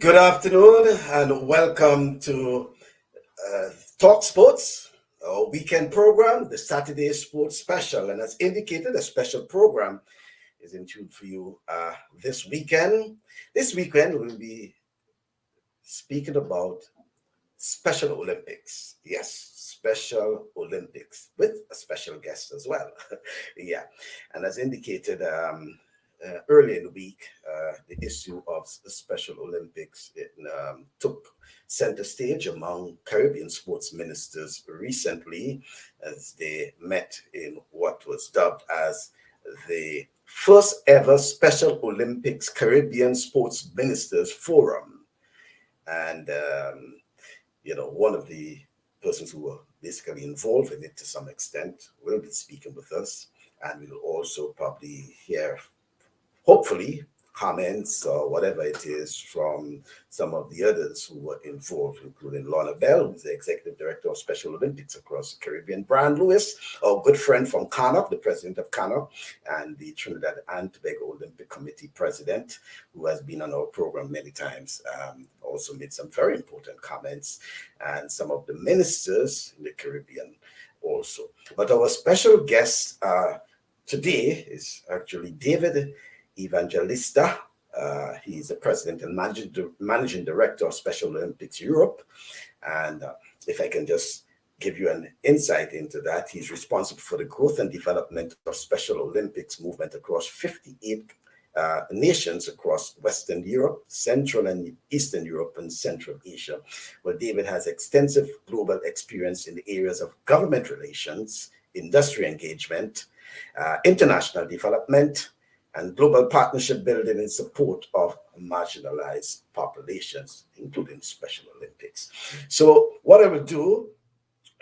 Good afternoon and welcome to TalkSports, our weekend program, the Saturday Sports Special. And as indicated, a special program is in tune for you this weekend. This weekend, we'll be speaking about Special Olympics. Yes, Special Olympics with a special guest as well. Yeah, and as indicated, earlier in the week, the issue of the Special Olympics took center stage among Caribbean sports ministers recently as they met in what was dubbed as the first ever Special Olympics Caribbean Sports Ministers Forum. And, one of the persons who were basically involved in it to some extent will be speaking with us. And we will also probably hear hopefully comments or whatever it is from some of the others who were involved, including Lorna Bell, who's the Executive Director of Special Olympics across the Caribbean, Brian Lewis, our good friend from CANOC, the President of CANOC, and the Trinidad and Tobago Olympic Committee President, who has been on our program many times, also made some very important comments, and some of the ministers in the Caribbean also. But our special guest today is actually David Evangelista. He's the president and managing director of Special Olympics Europe. And if I can just give you an insight into that, he's responsible for the growth and development of Special Olympics movement across 58 nations across Western Europe, Central and Eastern Europe, and Central Asia. Well, David has extensive global experience in the areas of government relations, industry engagement, international development, and global partnership building in support of marginalized populations, including Special Olympics. So what I will do,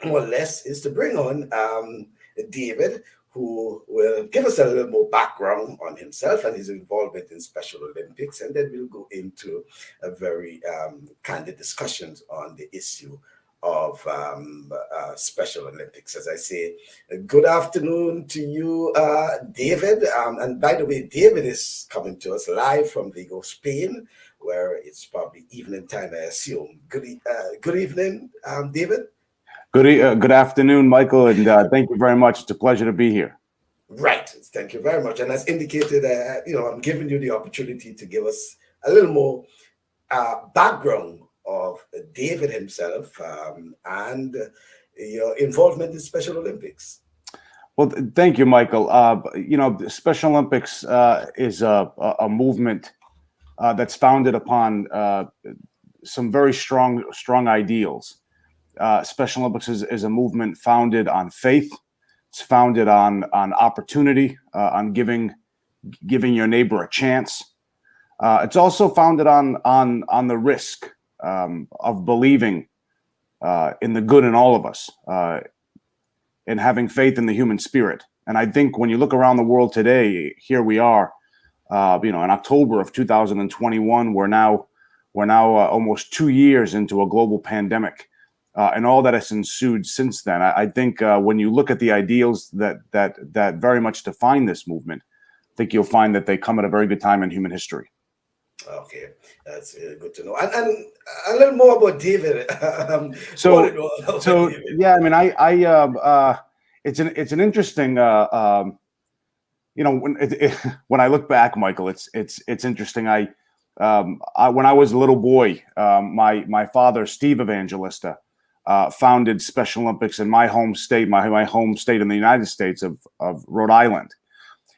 more or less, is to bring on David, who will give us a little more background on himself and his involvement in Special Olympics, and then we'll go into a very candid discussions on the issue of Special Olympics. As I say, good afternoon to you, David. And by the way, David is coming to us live from Vigo, Spain, where it's probably evening time, I assume. Good evening, David. Good afternoon, Michael, and thank you very much. It's a pleasure to be here. Right. Thank you very much. And as indicated, I'm giving you the opportunity to give us a little more background of David himself and your involvement in Special Olympics. Well, thank you, Michael. The Special Olympics is a movement that's founded upon some very strong ideals. Special Olympics is a movement founded on faith. It's founded on opportunity, on giving your neighbor a chance. It's also founded on the risk of believing in the good in all of us, and having faith in the human spirit. And I think when you look around the world today, here we are, in October of 2021, we're now almost 2 years into a global pandemic, and all that has ensued since then. I think when you look at the ideals that very much define this movement, I think you'll find that they come at a very good time in human history. Okay, that's good to know. And a little more about David. David. Yeah, I mean, it's an interesting, when I look back, Michael, it's interesting. When I was a little boy, my father, Steve Evangelista, founded Special Olympics in my home state, my home state in the United States of Rhode Island,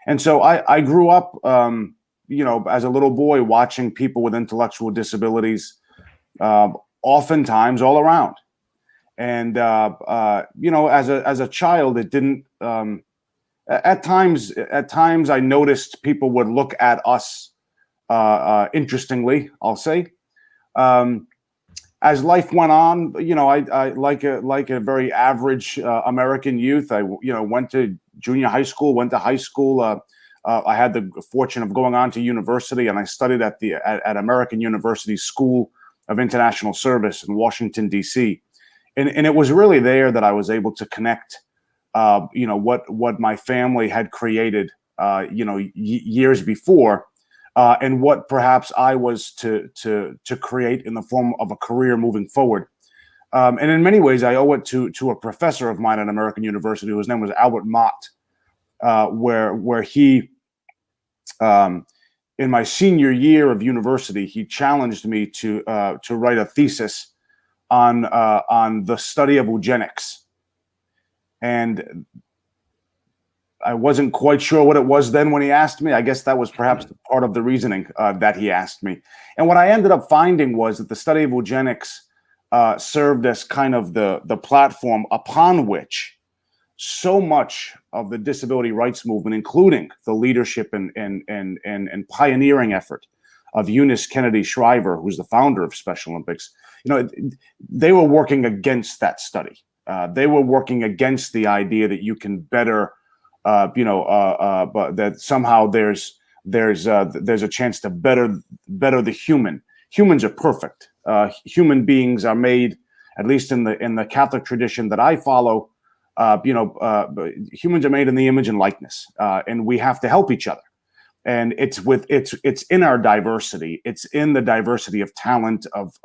and so I grew up. As a little boy, watching people with intellectual disabilities, oftentimes all around, and as a child, it didn't. At times, I noticed people would look at us interestingly. I'll say, as life went on, I like a very average American youth. I went to junior high school, went to high school. I had the fortune of going on to university, and I studied at American University School of International Service in Washington, D.C. And it was really there that I was able to connect, what my family had created, years before, and what perhaps I was to create in the form of a career moving forward. And in many ways, I owe it to a professor of mine at American University whose name was Albert Mott, where he, in my senior year of university, he challenged me to write a thesis on the study of eugenics, and I wasn't quite sure what it was then when he asked me. I guess that was perhaps part of the reasoning that he asked me. And what I ended up finding was that the study of eugenics served as kind of the platform upon which so much of the disability rights movement, including the leadership and pioneering effort of Eunice Kennedy Shriver, who's the founder of Special Olympics, they were working against that study. They were working against the idea that you can better but that somehow there's a chance to better the human. Humans are perfect. Human beings are made, at least in the Catholic tradition that I follow. Humans are made in the image and likeness, and we have to help each other. And it's in our diversity. It's in the diversity of talent, of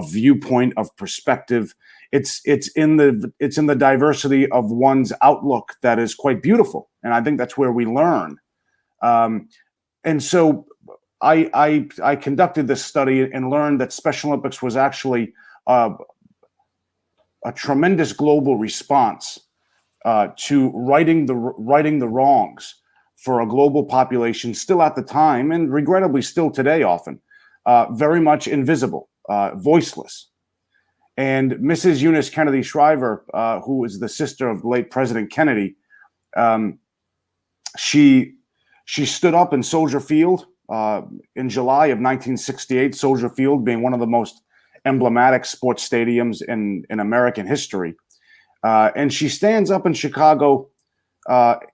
viewpoint, of perspective. It's in the diversity of one's outlook that is quite beautiful, and I think that's where we learn. And so I conducted this study and learned that Special Olympics was actually a tremendous global response to righting the wrongs for a global population still at the time, and regrettably still today often, very much invisible, voiceless. And Mrs. Eunice Kennedy Shriver, who is the sister of the late President Kennedy, she stood up in Soldier Field in July of 1968, Soldier Field being one of the most emblematic sports stadiums in American history. And she stands up in Chicago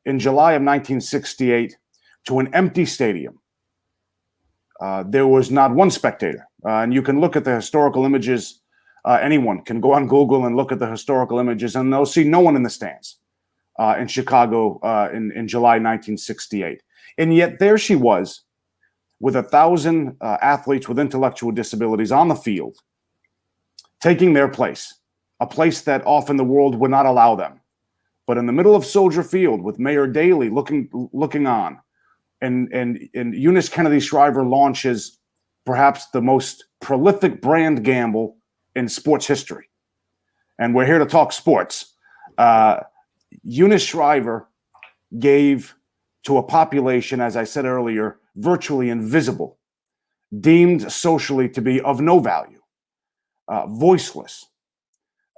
in July of 1968 to an empty stadium. There was not one spectator. And you can look at the historical images. Anyone can go on Google and look at the historical images, and they'll see no one in the stands in Chicago in July 1968. And yet there she was with 1,000 athletes with intellectual disabilities on the field, taking their place, a place that often the world would not allow them. But in the middle of Soldier Field, with Mayor Daley looking on, and Eunice Kennedy Shriver launches perhaps the most prolific brand gamble in sports history. And we're here to talk sports. Eunice Shriver gave to a population, as I said earlier, virtually invisible, deemed socially to be of no value, voiceless,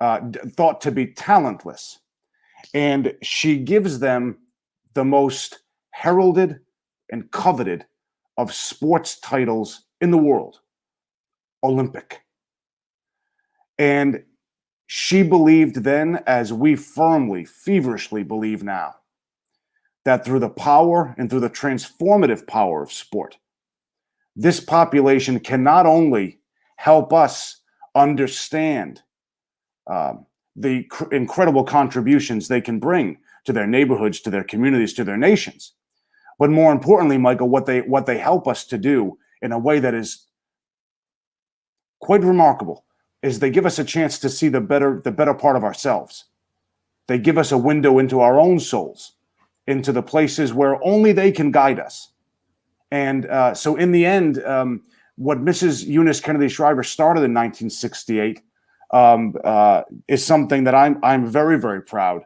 thought to be talentless. And she gives them the most heralded and coveted of sports titles in the world, Olympic. And she believed then, as we firmly, feverishly believe now, that through the power and through the transformative power of sport, this population can not only help us understand the incredible contributions they can bring to their neighborhoods, to their communities, to their nations, but more importantly, Michael, what they help us to do in a way that is quite remarkable is they give us a chance to see the better part of ourselves. They give us a window into our own souls, into the places where only they can guide us. And so in the end, what Mrs. Eunice Kennedy Shriver started in 1968 is something that I'm very, very proud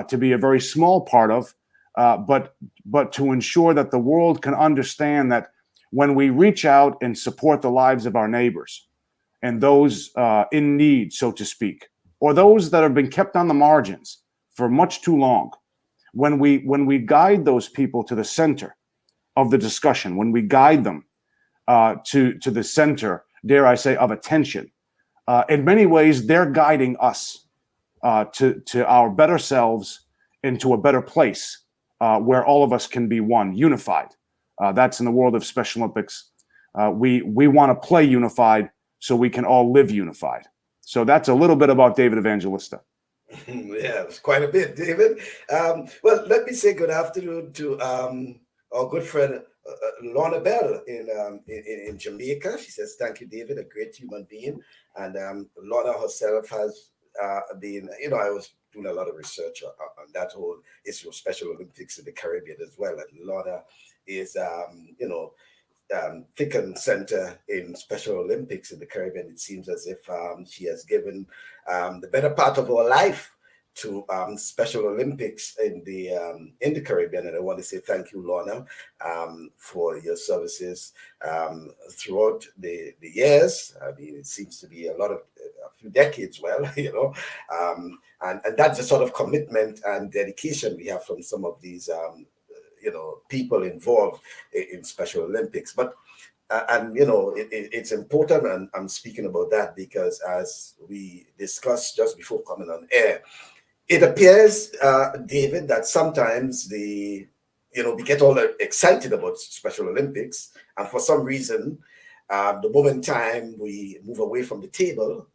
to be a very small part of, but to ensure that the world can understand that when we reach out and support the lives of our neighbors and those in need, so to speak, or those that have been kept on the margins for much too long, when we guide those people to the center of the discussion, when we guide them to the center, dare I say, of attention, in many ways, they're guiding us to our better selves into a better place where all of us can be one, unified. That's in the world of Special Olympics. We want to play unified so we can all live unified. So that's a little bit about David Evangelista. Yeah, it's quite a bit, David. Well, let me say good afternoon to our good friend Lorna Bell in Jamaica. She says, "Thank you, David, a great human being." And Lorna herself has been, I was doing a lot of research on that whole issue of Special Olympics in the Caribbean as well. And Lorna is, thick and center in Special Olympics in the Caribbean. It seems as if she has given the better part of her life to Special Olympics in the Caribbean, and I want to say thank you, Lorna, for your services throughout the years. I mean, it seems to be a few decades, well, and that's the sort of commitment and dedication we have from some of these, people involved in Special Olympics. But it's important, and I'm speaking about that because as we discussed just before coming on air, it appears, David, that sometimes we get all excited about Special Olympics, and for some reason, the moment in time we move away from the table,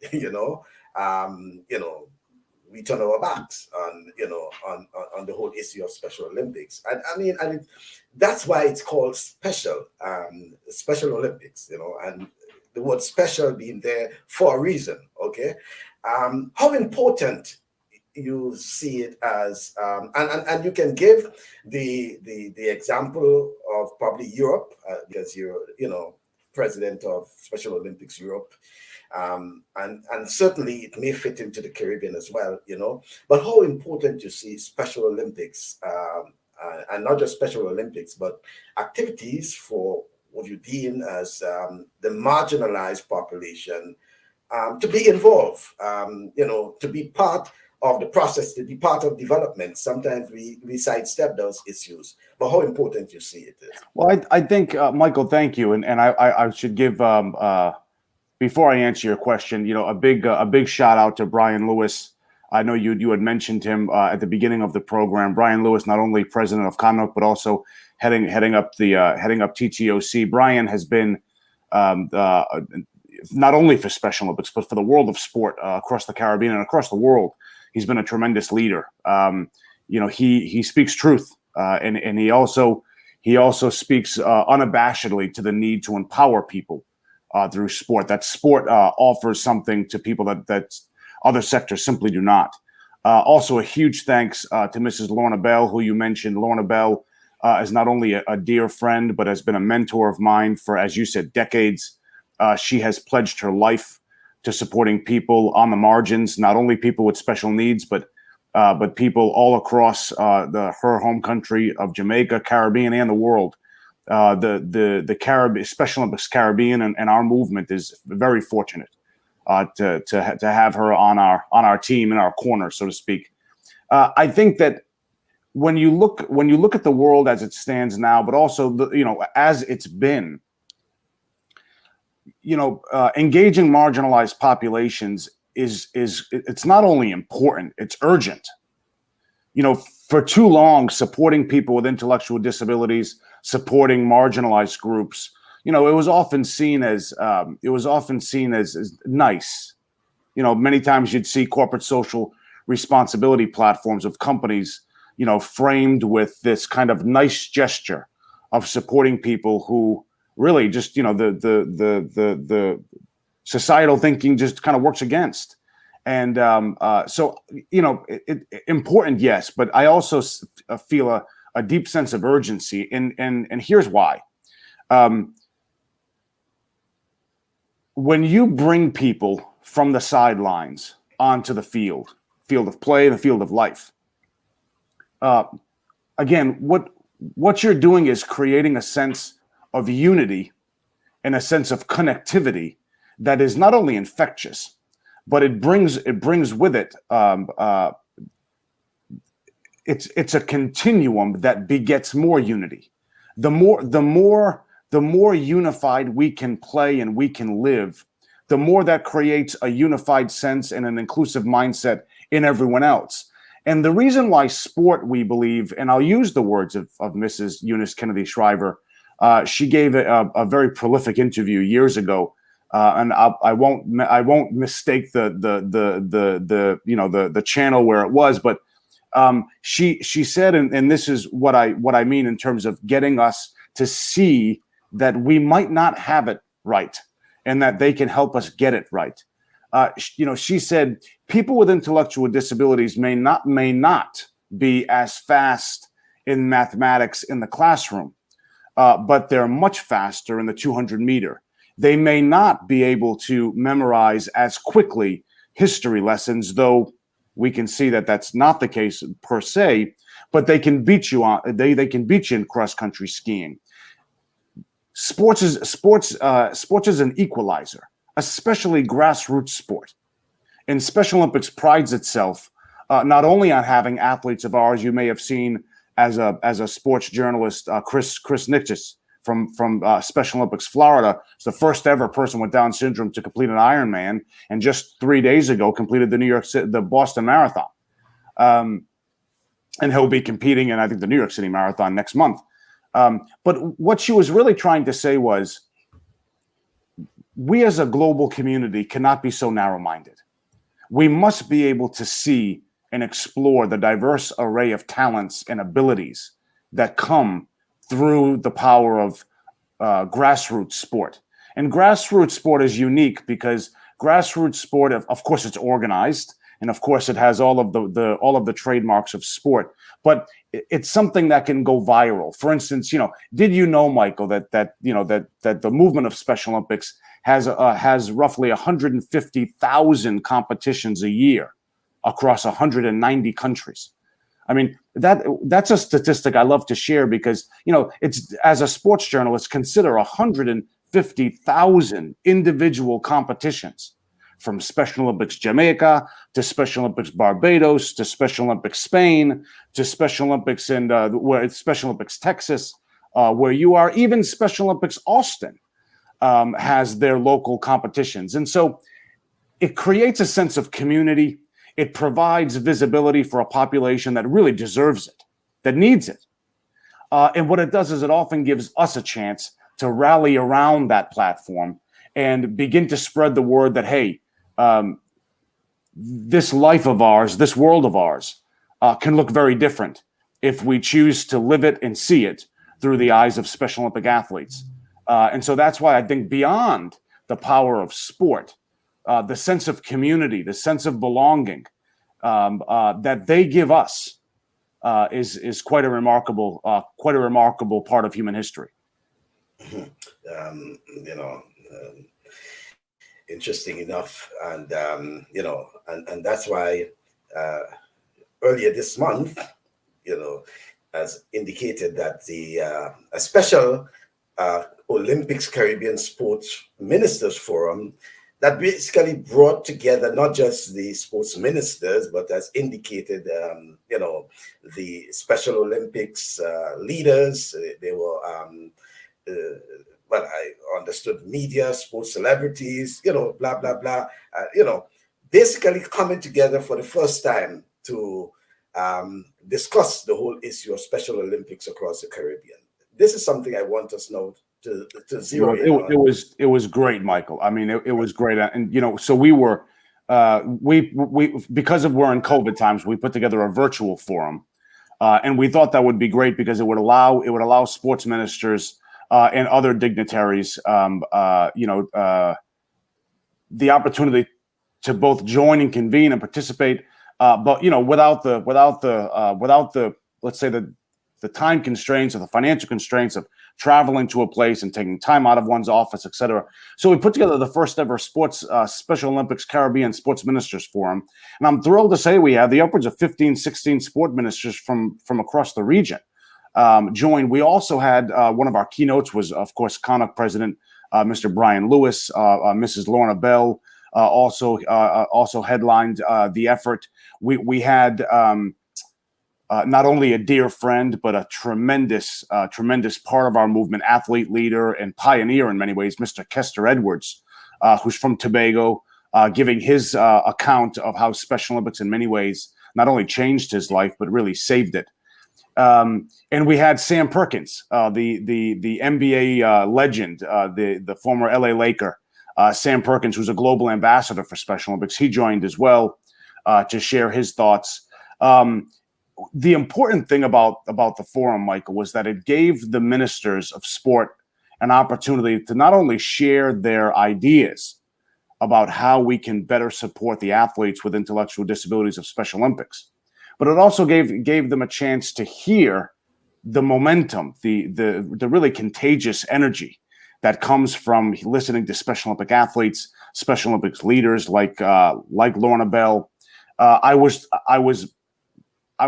we turn our backs on the whole issue of Special Olympics. And I mean, that's why it's called Special Olympics, and the word special being there for a reason. Okay, how important you see it as, and you can give the example of probably Europe, because you're president of Special Olympics Europe, and certainly it may fit into the Caribbean as well, but how important you see Special Olympics, and not just Special Olympics, but activities for what you deem as the marginalized population, to be involved, to be part of the process, to be part of development. Sometimes we sidestep those issues, but how important you see it is. Well, I think, Michael, thank you. And I should give, before I answer your question, a big shout out to Brian Lewis. I know you had mentioned him at the beginning of the program. Brian Lewis, not only president of CONOC, but also heading up TTOC. Brian has been not only for Special Olympics, but for the world of sport across the Caribbean and across the world. He's been a tremendous leader. He speaks truth, and he also speaks unabashedly to the need to empower people through sport. That sport offers something to people that other sectors simply do not. Also, a huge thanks to Mrs. Lorna Bell, who you mentioned. Lorna Bell is not only a dear friend, but has been a mentor of mine for, as you said, decades. She has pledged her life to supporting people on the margins, not only people with special needs, but people all across her home country of Jamaica, Caribbean, and the world. The Caribbean, Special Olympics Caribbean, and our movement is very fortunate to have her on our team, in our corner, so to speak. I think that when you look at the world as it stands now, but also as it's been, engaging marginalized populations it's not only important, it's urgent. For too long, supporting people with intellectual disabilities, supporting marginalized groups, it was often seen as nice. Many times you'd see corporate social responsibility platforms of companies, framed with this kind of nice gesture of supporting people who really just, the societal thinking just kind of works against. And important, yes, but I also feel a deep sense of urgency. And here's why. When you bring people from the sidelines onto the field of play, the field of life, again, what you're doing is creating a sense of unity and a sense of connectivity that is not only infectious, but it brings with it it's a continuum that begets more unity. The more unified we can play and we can live, the more that creates a unified sense and an inclusive mindset in everyone else. And the reason why sport, we believe, and I'll use the words of Mrs. Eunice Kennedy Shriver. She gave a very prolific interview years ago, and I won't mistake the channel where it was, but She said, and this is what I mean in terms of getting us to see that we might not have it right, and that they can help us get it right. She said people with intellectual disabilities may not be as fast in mathematics in the classroom, but they're much faster in the 200 meter. They may not be able to memorize as quickly history lessons, though we can see that that's not the case per se, but they can beat you they can beat you in cross country skiing. Sports is an equalizer, especially grassroots sport. And Special Olympics prides itself not only on having athletes of ours. You may have seen as a sports journalist, Chris Nichis from Special Olympics Florida. It's the first ever person with Down syndrome to complete an Ironman, and just 3 days ago completed the Boston Marathon. And he'll be competing in, I think, the New York City Marathon next month. But what she was really trying to say was, we as a global community cannot be so narrow-minded. We must be able to see and explore the diverse array of talents and abilities that come through the power of grassroots sport. And grassroots sport is unique because grassroots sport, of course, it's organized, and of course, it has all of the trademarks of sport. But it's something that can go viral. For instance, did you know, Michael, that the movement of Special Olympics has roughly 150,000 competitions a year across 190 countries? I mean, that's a statistic I love to share because, it's, as a sports journalist, consider 150,000 individual competitions, from Special Olympics Jamaica to Special Olympics Barbados to Special Olympics Spain to Special Olympics Special Olympics Texas, where you are. Even Special Olympics Austin has their local competitions. And so it creates a sense of community. It provides visibility for a population that really deserves it, that needs it. And what it does is it often gives us a chance to rally around that platform and begin to spread the word that, hey, this life of ours, this world of ours, can look very different if we choose to live it and see it through the eyes of Special Olympic athletes. And so that's why I think beyond the power of sport, the sense of community, the sense of belonging that they give us is quite a remarkable part of human history. Interesting enough, and and that's why earlier this month, as indicated that a special Olympics Caribbean Sports Ministers Forum that basically brought together not just the sports ministers, but as indicated, the Special Olympics leaders. They were, I understood, media, sports celebrities, blah, blah, blah, basically coming together for the first time to discuss the whole issue of Special Olympics across the Caribbean. This is something I want us now to zero in on. It was great, Michael. I mean, it was great. And, so we were, we because we're in COVID times, we put together a virtual forum. And we thought that would be great because it would allow sports ministers and other dignitaries, the opportunity to both join and convene and participate, but without the let's say the time constraints or the financial constraints of traveling to a place and taking time out of one's office, et cetera. So we put together the first ever Special Olympics Caribbean Sports Ministers Forum, and I'm thrilled to say we have the upwards of 15, 16 sport ministers from across the region join. We also had one of our keynotes was, of course, CONOC President Mr. Brian Lewis, Mrs. Lorna Bell also headlined the effort. We had not only a dear friend, but a tremendous part of our movement, athlete, leader, and pioneer in many ways, Mr. Kester Edwards, who's from Tobago, giving his account of how Special Olympics in many ways not only changed his life, but really saved it. And we had Sam Perkins, the NBA legend, the former LA Laker, Sam Perkins, who's a global ambassador for Special Olympics. He joined as well to share his thoughts. the important thing about the forum, Michael, was that it gave the ministers of sport an opportunity to not only share their ideas about how we can better support the athletes with intellectual disabilities of Special Olympics, but it also gave them a chance to hear the momentum, the really contagious energy that comes from listening to Special Olympic athletes, Special Olympics leaders like Lorna Bell. I was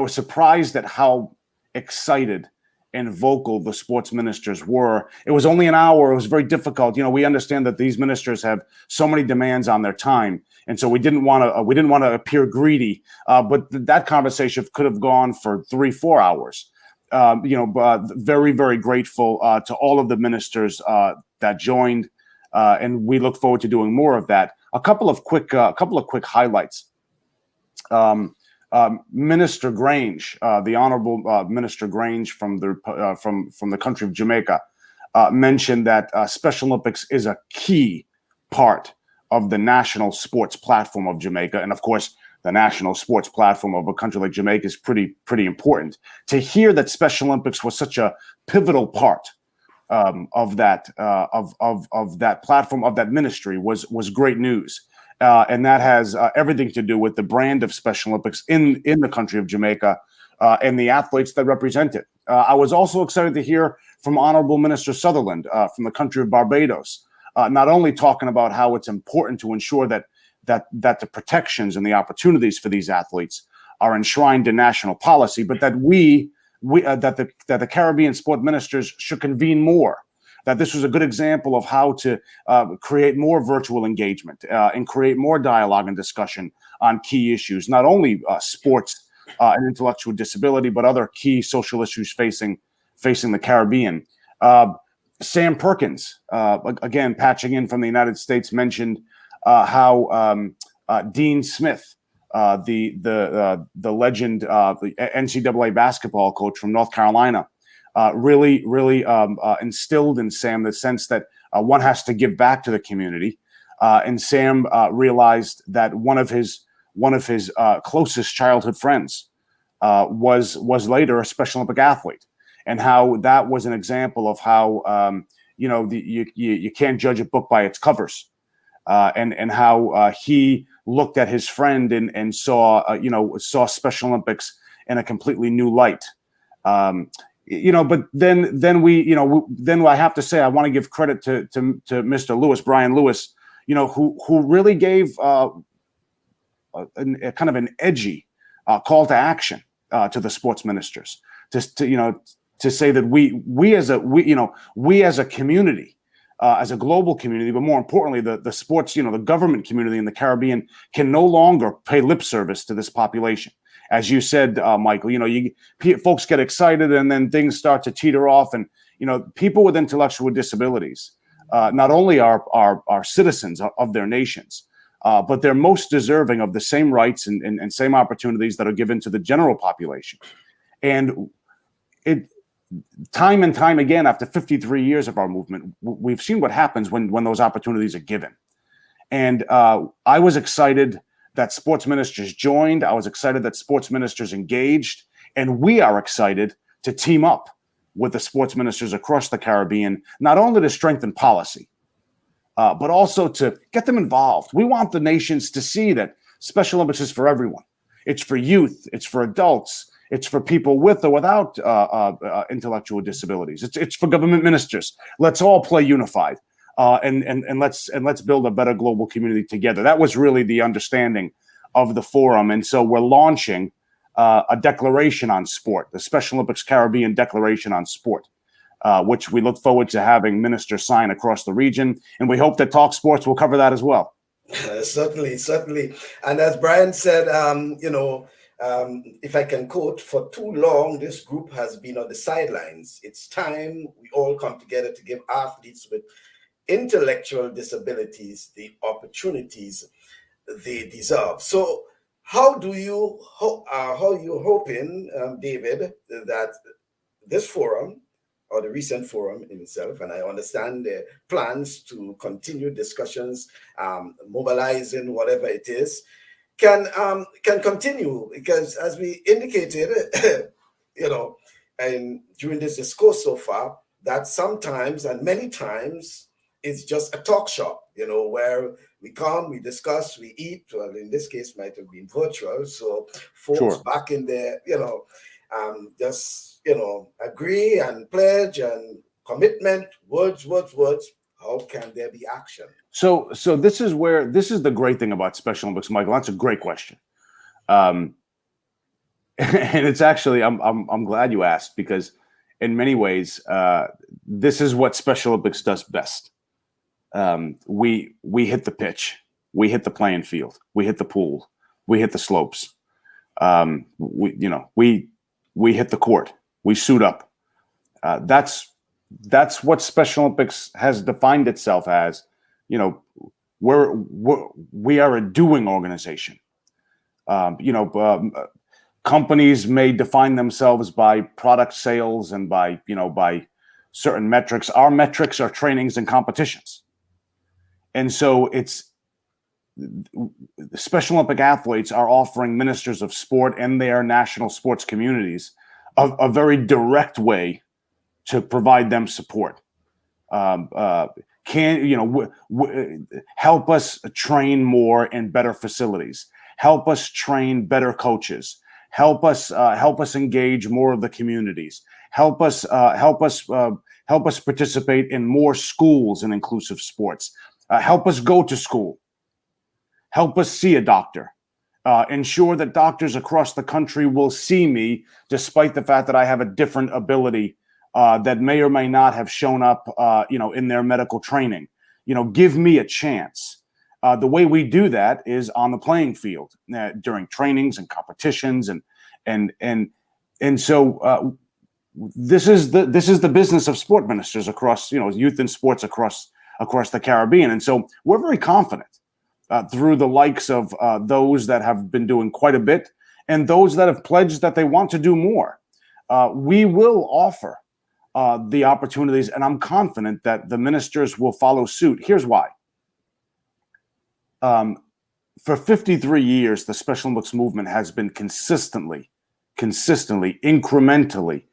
surprised at how excited and vocal the sports ministers were. It was only an hour. It was very difficult. We understand that these ministers have so many demands on their time, and so we didn't want to appear greedy. But that conversation could have gone for 3-4 hours. Very, very grateful to all of the ministers that joined, and we look forward to doing more of that. A couple of quick highlights. Minister Grange, the Honorable Minister Grange from the country of Jamaica, mentioned that Special Olympics is a key part of the national sports platform of Jamaica, and of course, the national sports platform of a country like Jamaica is pretty important. To hear that Special Olympics was such a pivotal part of that platform, of that ministry, was great news. And that has everything to do with the brand of Special Olympics in the country of Jamaica and the athletes that represent it. I was also excited to hear from Honorable Minister Sutherland from the country of Barbados, not only talking about how it's important to ensure that the protections and the opportunities for these athletes are enshrined in national policy, but that that the Caribbean sport ministers should convene more. That this was a good example of how to create more virtual engagement and create more dialogue and discussion on key issues, not only sports and intellectual disability, but other key social issues facing the Caribbean. Sam Perkins, again, patching in from the United States, mentioned how Dean Smith, the legend, the NCAA basketball coach from North Carolina, really instilled in Sam the sense that one has to give back to the community. And Sam realized that one of his closest childhood friends was later a Special Olympic athlete, and how that was an example of how you can't judge a book by its covers, and how he looked at his friend and saw Special Olympics in a completely new light. But then I have to say, I want to give credit to Mr. Lewis, Brian Lewis, who really gave a kind of an edgy call to action to the sports ministers, to say that we as a community, as a global community, but more importantly, the sports, the government community in the Caribbean can no longer pay lip service to this population. As you said, Michael, folks get excited and then things start to teeter off. And, people with intellectual disabilities not only are citizens of their nations, but they're most deserving of the same rights and same opportunities that are given to the general population. And time and time again, after 53 years of our movement, we've seen what happens when those opportunities are given. And I was excited that sports ministers joined. I was excited that sports ministers engaged. And we are excited to team up with the sports ministers across the Caribbean, not only to strengthen policy, but also to get them involved. We want the nations to see that Special Olympics is for everyone. It's for youth. It's for adults. It's for people with or without intellectual disabilities. It's for government ministers. Let's all play unified. And let's build a better global community together. That was really the understanding of the forum. And so we're launching a declaration on sport, the Special Olympics Caribbean Declaration on Sport, which we look forward to having ministers sign across the region. And we hope that TalkSports will cover that as well. Certainly. And as Brian said, if I can quote, for too long, this group has been on the sidelines. It's time we all come together to give athletes with intellectual disabilities the opportunities they deserve. So how you hoping, David, that this forum, or the recent forum in itself, and I understand the plans to continue discussions, mobilizing whatever it is can continue, because as we indicated, and during this discourse so far, that sometimes and many times it's just a talk shop, where we come, we discuss, we eat. Well, in this case, might have been virtual, so folks Sure. back in there, just agree and pledge and commitment, words. How can there be action? So this is the great thing about Special Olympics, Michael. That's a great question. And it's actually, I'm glad you asked, because in many ways, this is what Special Olympics does best. We hit the pitch, we hit the playing field, we hit the pool, we hit the slopes. We hit the court, we suit up. That's what Special Olympics has defined itself as. We are a doing organization. Companies may define themselves by product sales and by certain metrics. Our metrics are trainings and competitions. And so the Special Olympic athletes are offering ministers of sport and their national sports communities a very direct way to provide them support. Help us train more in better facilities. Help us train better coaches. Help us engage more of the communities. Help us participate in more schools and inclusive sports. Help us go to school. Help us see a doctor. Ensure that doctors across the country will see me, despite the fact that I have a different ability that may or may not have shown up, in their medical training. Give me a chance. The way we do that is on the playing field during trainings and competitions, and so this is the business of sport ministers across youth and sports across the Caribbean, and so we're very confident through the likes of those that have been doing quite a bit and those that have pledged that they want to do more. We will offer the opportunities, and I'm confident that the ministers will follow suit. Here's why. For 53 years, the Special Olympics movement has been consistently, incrementally,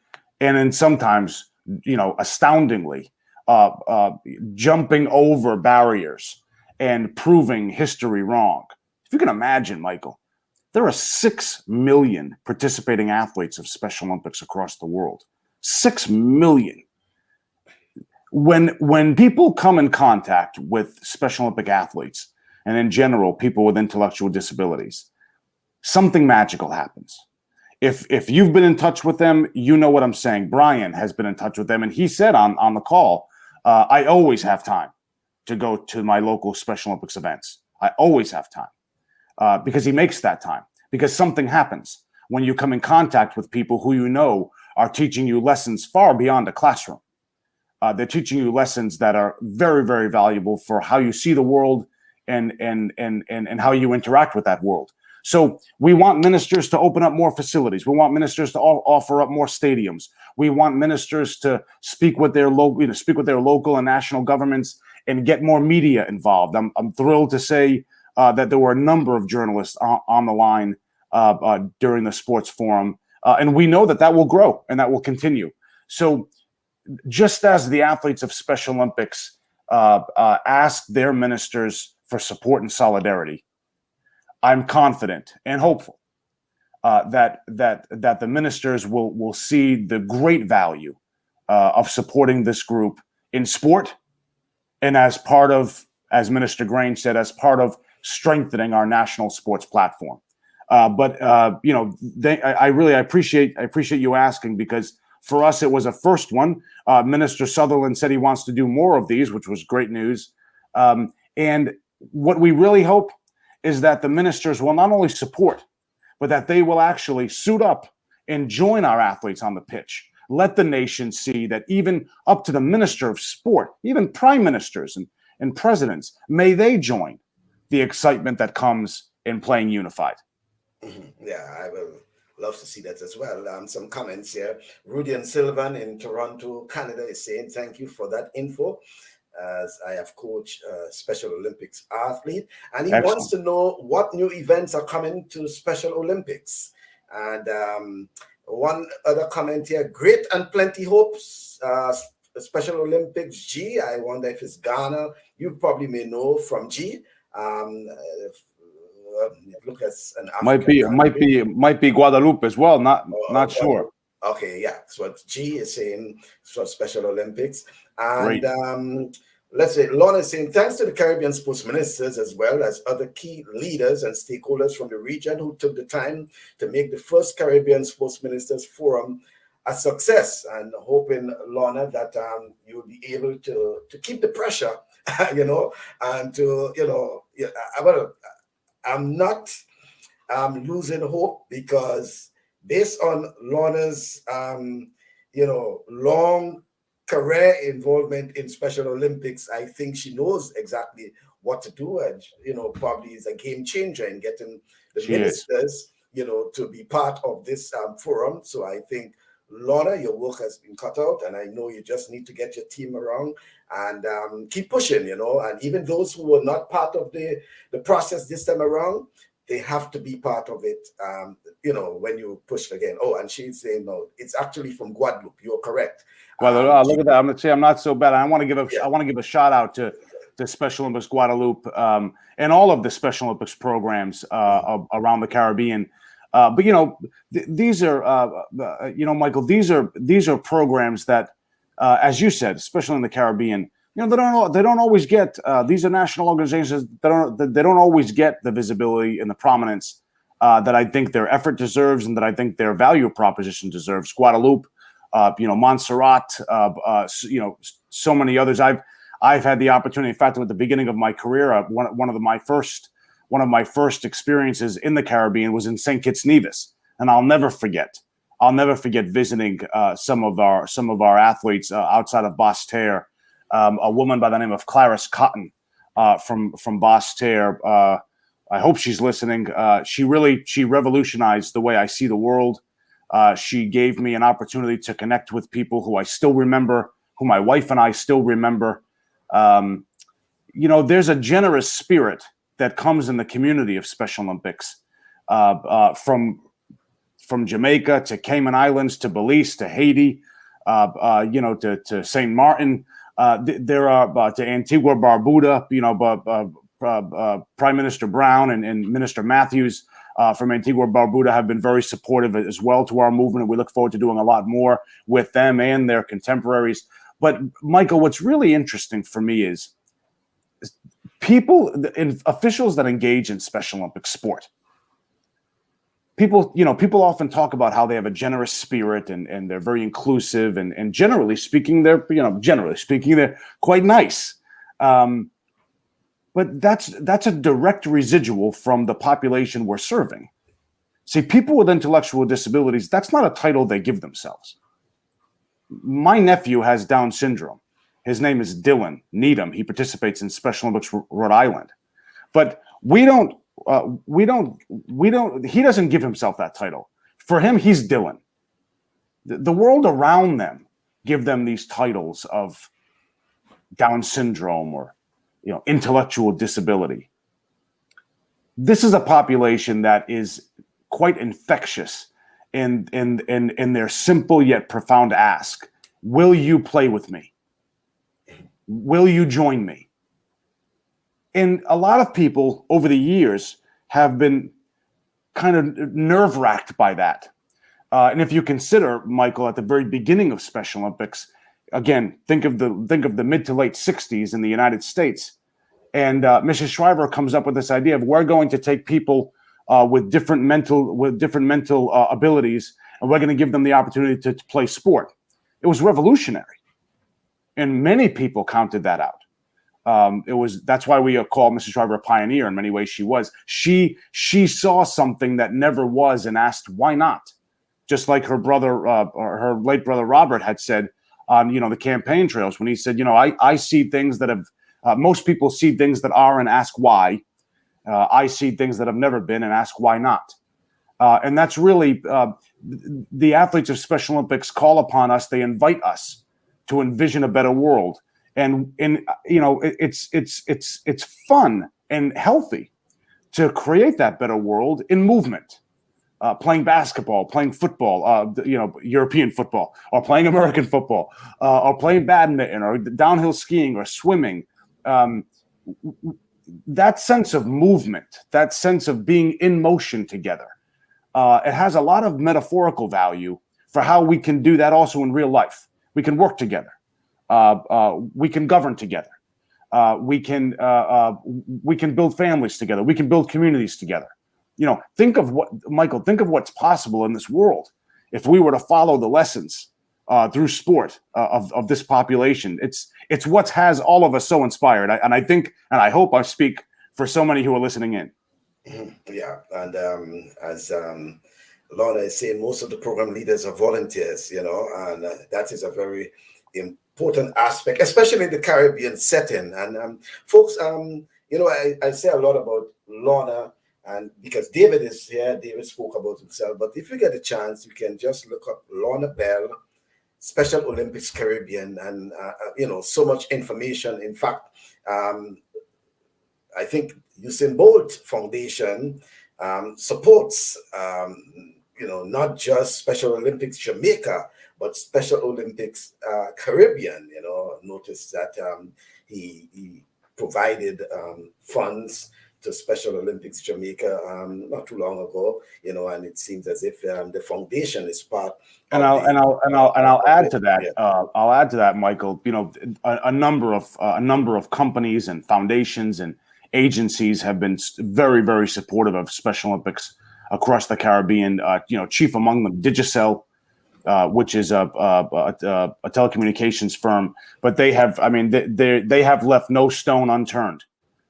and then sometimes, astoundingly, jumping over barriers and proving history wrong. If you can imagine, Michael, there are 6 million participating athletes of Special Olympics across the world. 6 million. When people come in contact with Special Olympic athletes, and in general, people with intellectual disabilities, something magical happens. If you've been in touch with them, you know what I'm saying. Brian has been in touch with them, and he said on the call, I always have time to go to my local Special Olympics events. I always have time because he makes that time, because something happens when you come in contact with people who are teaching you lessons far beyond a classroom. They're teaching you lessons that are very, very valuable for how you see the world and how you interact with that world. So we want ministers to open up more facilities. We want ministers to offer up more stadiums. We want ministers to speak with their local and national governments and get more media involved. I'm thrilled to say that there were a number of journalists on the line during the sports forum, and we know that will grow and that will continue. So just as the athletes of Special Olympics ask their ministers for support and solidarity, I'm confident and hopeful that the ministers will see the great value of supporting this group in sport, and as Minister Grange said, as part of strengthening our national sports platform. I really appreciate you asking, because for us it was a first one. Minister Sutherland said he wants to do more of these, which was great news. And what we really hope is that the ministers will not only support, but that they will actually suit up and join our athletes on the pitch. Let the nation see that even up to the minister of sport, even prime ministers and presidents, may they join the excitement that comes in playing unified. Yeah, I will love to see that as well. Some comments here. Rudy and Sylvan in Toronto, Canada is saying thank you for that info. as I have coached Special Olympics athlete, and he Excellent. wants to know what new events are coming to Special Olympics. And one other comment here: great and plenty hopes. Special Olympics G. I wonder if it's Ghana. You probably may know from G. Look at an African might be Guadeloupe as well. Not sure. Okay, yeah. So what G is saying for Special Olympics, and Great. let's say Lorna is saying thanks to the Caribbean sports ministers as well as other key leaders and stakeholders from the region who took the time to make the first Caribbean sports ministers forum a success, and hoping, Lorna, that you'll be able to keep the pressure, and to I'm not losing hope, because based on Lorna's long career involvement in Special Olympics, I think she knows exactly what to do, and probably is a game changer in getting the ministers to be part of this forum. So I think, Lorna, your work has been cut out, and I know you just need to get your team around and keep pushing, and even those who were not part of the process this time around, they have to be part of it, when you push again. Oh, and she's saying, no, it's actually from Guadeloupe. You're correct. Well, look at that. I'm going to say I'm not so bad. I want to give a shout out to Special Olympics Guadeloupe and all of the Special Olympics programs around the Caribbean. But these are, Michael, these are programs that, as you said, especially in the Caribbean, they don't always get. These are national organizations that they don't always get the visibility and the prominence that I think their effort deserves, and that I think their value proposition deserves. Guadeloupe, Montserrat, so many others. I've had the opportunity. In fact, at the beginning of my career, one of my first experiences in the Caribbean was in St. Kitts Nevis, and I'll never forget visiting some of our athletes outside of Basse-Terre. A woman by the name of Clarice Cotton from Basse-Terre. I hope she's listening. She revolutionized the way I see the world. She gave me an opportunity to connect with people who I still remember, who my wife and I still remember. There's a generous spirit that comes in the community of Special Olympics, from Jamaica to Cayman Islands to Belize to Haiti, to St. Martin. There are to Antigua Barbuda, Prime Minister Brown and Minister Matthews from Antigua Barbuda have been very supportive as well to our movement, and we look forward to doing a lot more with them and their contemporaries. But Michael, what's really interesting for me is officials that engage in Special Olympics sport. People often talk about how they have a generous spirit and they're very inclusive and generally speaking, they're quite nice. But that's a direct residual from the population we're serving. See, people with intellectual disabilities, that's not a title they give themselves. My nephew has Down syndrome. His name is Dylan Needham. He participates in Special Olympics Rhode Island. But he doesn't give himself that title. For him, he's Dylan. The world around them give them these titles of Down syndrome or intellectual disability. This is a population that is quite infectious in their simple yet profound ask. Will you play with me? Will you join me? And a lot of people over the years have been kind of nerve-wracked by that. And if you consider, Michael, at the very beginning of Special Olympics, again, think of the mid to late 60s in the United States. And Mrs. Shriver comes up with this idea of we're going to take people with different mental abilities, and we're going to give them the opportunity to play sport. It was revolutionary. And many people counted that out. That's why we call Mrs. Shriver a pioneer. In many ways, she was. She saw something that never was and asked, why not? Just like her brother, or her late brother Robert had said on the campaign trails when he said, I see things that have most people see things that are and ask why. I see things that have never been and ask why not. And that's really the athletes of Special Olympics call upon us. They invite us to envision a better world. And it's fun and healthy to create that better world in movement. Playing basketball, playing football, European football, or playing American football, or playing badminton, or downhill skiing, or swimming. That sense of movement, that sense of being in motion together, it has a lot of metaphorical value for how we can do that also in real life. We can work together. We can govern together. We can build families together. We can build communities together. Think of what's possible in this world if we were to follow the lessons through sport of this population. It's what has all of us so inspired. I think, and I hope I speak for so many who are listening in. Yeah, and as Lorna is saying, most of the program leaders are volunteers, and that is a very important aspect, especially in the Caribbean setting. And folks, I say a lot about Lorna. And because David is here, David spoke about himself. But if you get a chance, you can just look up Lorna Bell, Special Olympics Caribbean, and so much information. In fact, I think Usain Bolt Foundation supports, not just Special Olympics Jamaica, but Special Olympics Caribbean. Notice that he provided funds to Special Olympics Jamaica not too long ago, and it seems as if the foundation is part. I'll add to that. I'll add to that, Michael. A number of companies and foundations and agencies have been very, very supportive of Special Olympics across the Caribbean. Chief among them, Digicel, which is a telecommunications firm, but they have left no stone unturned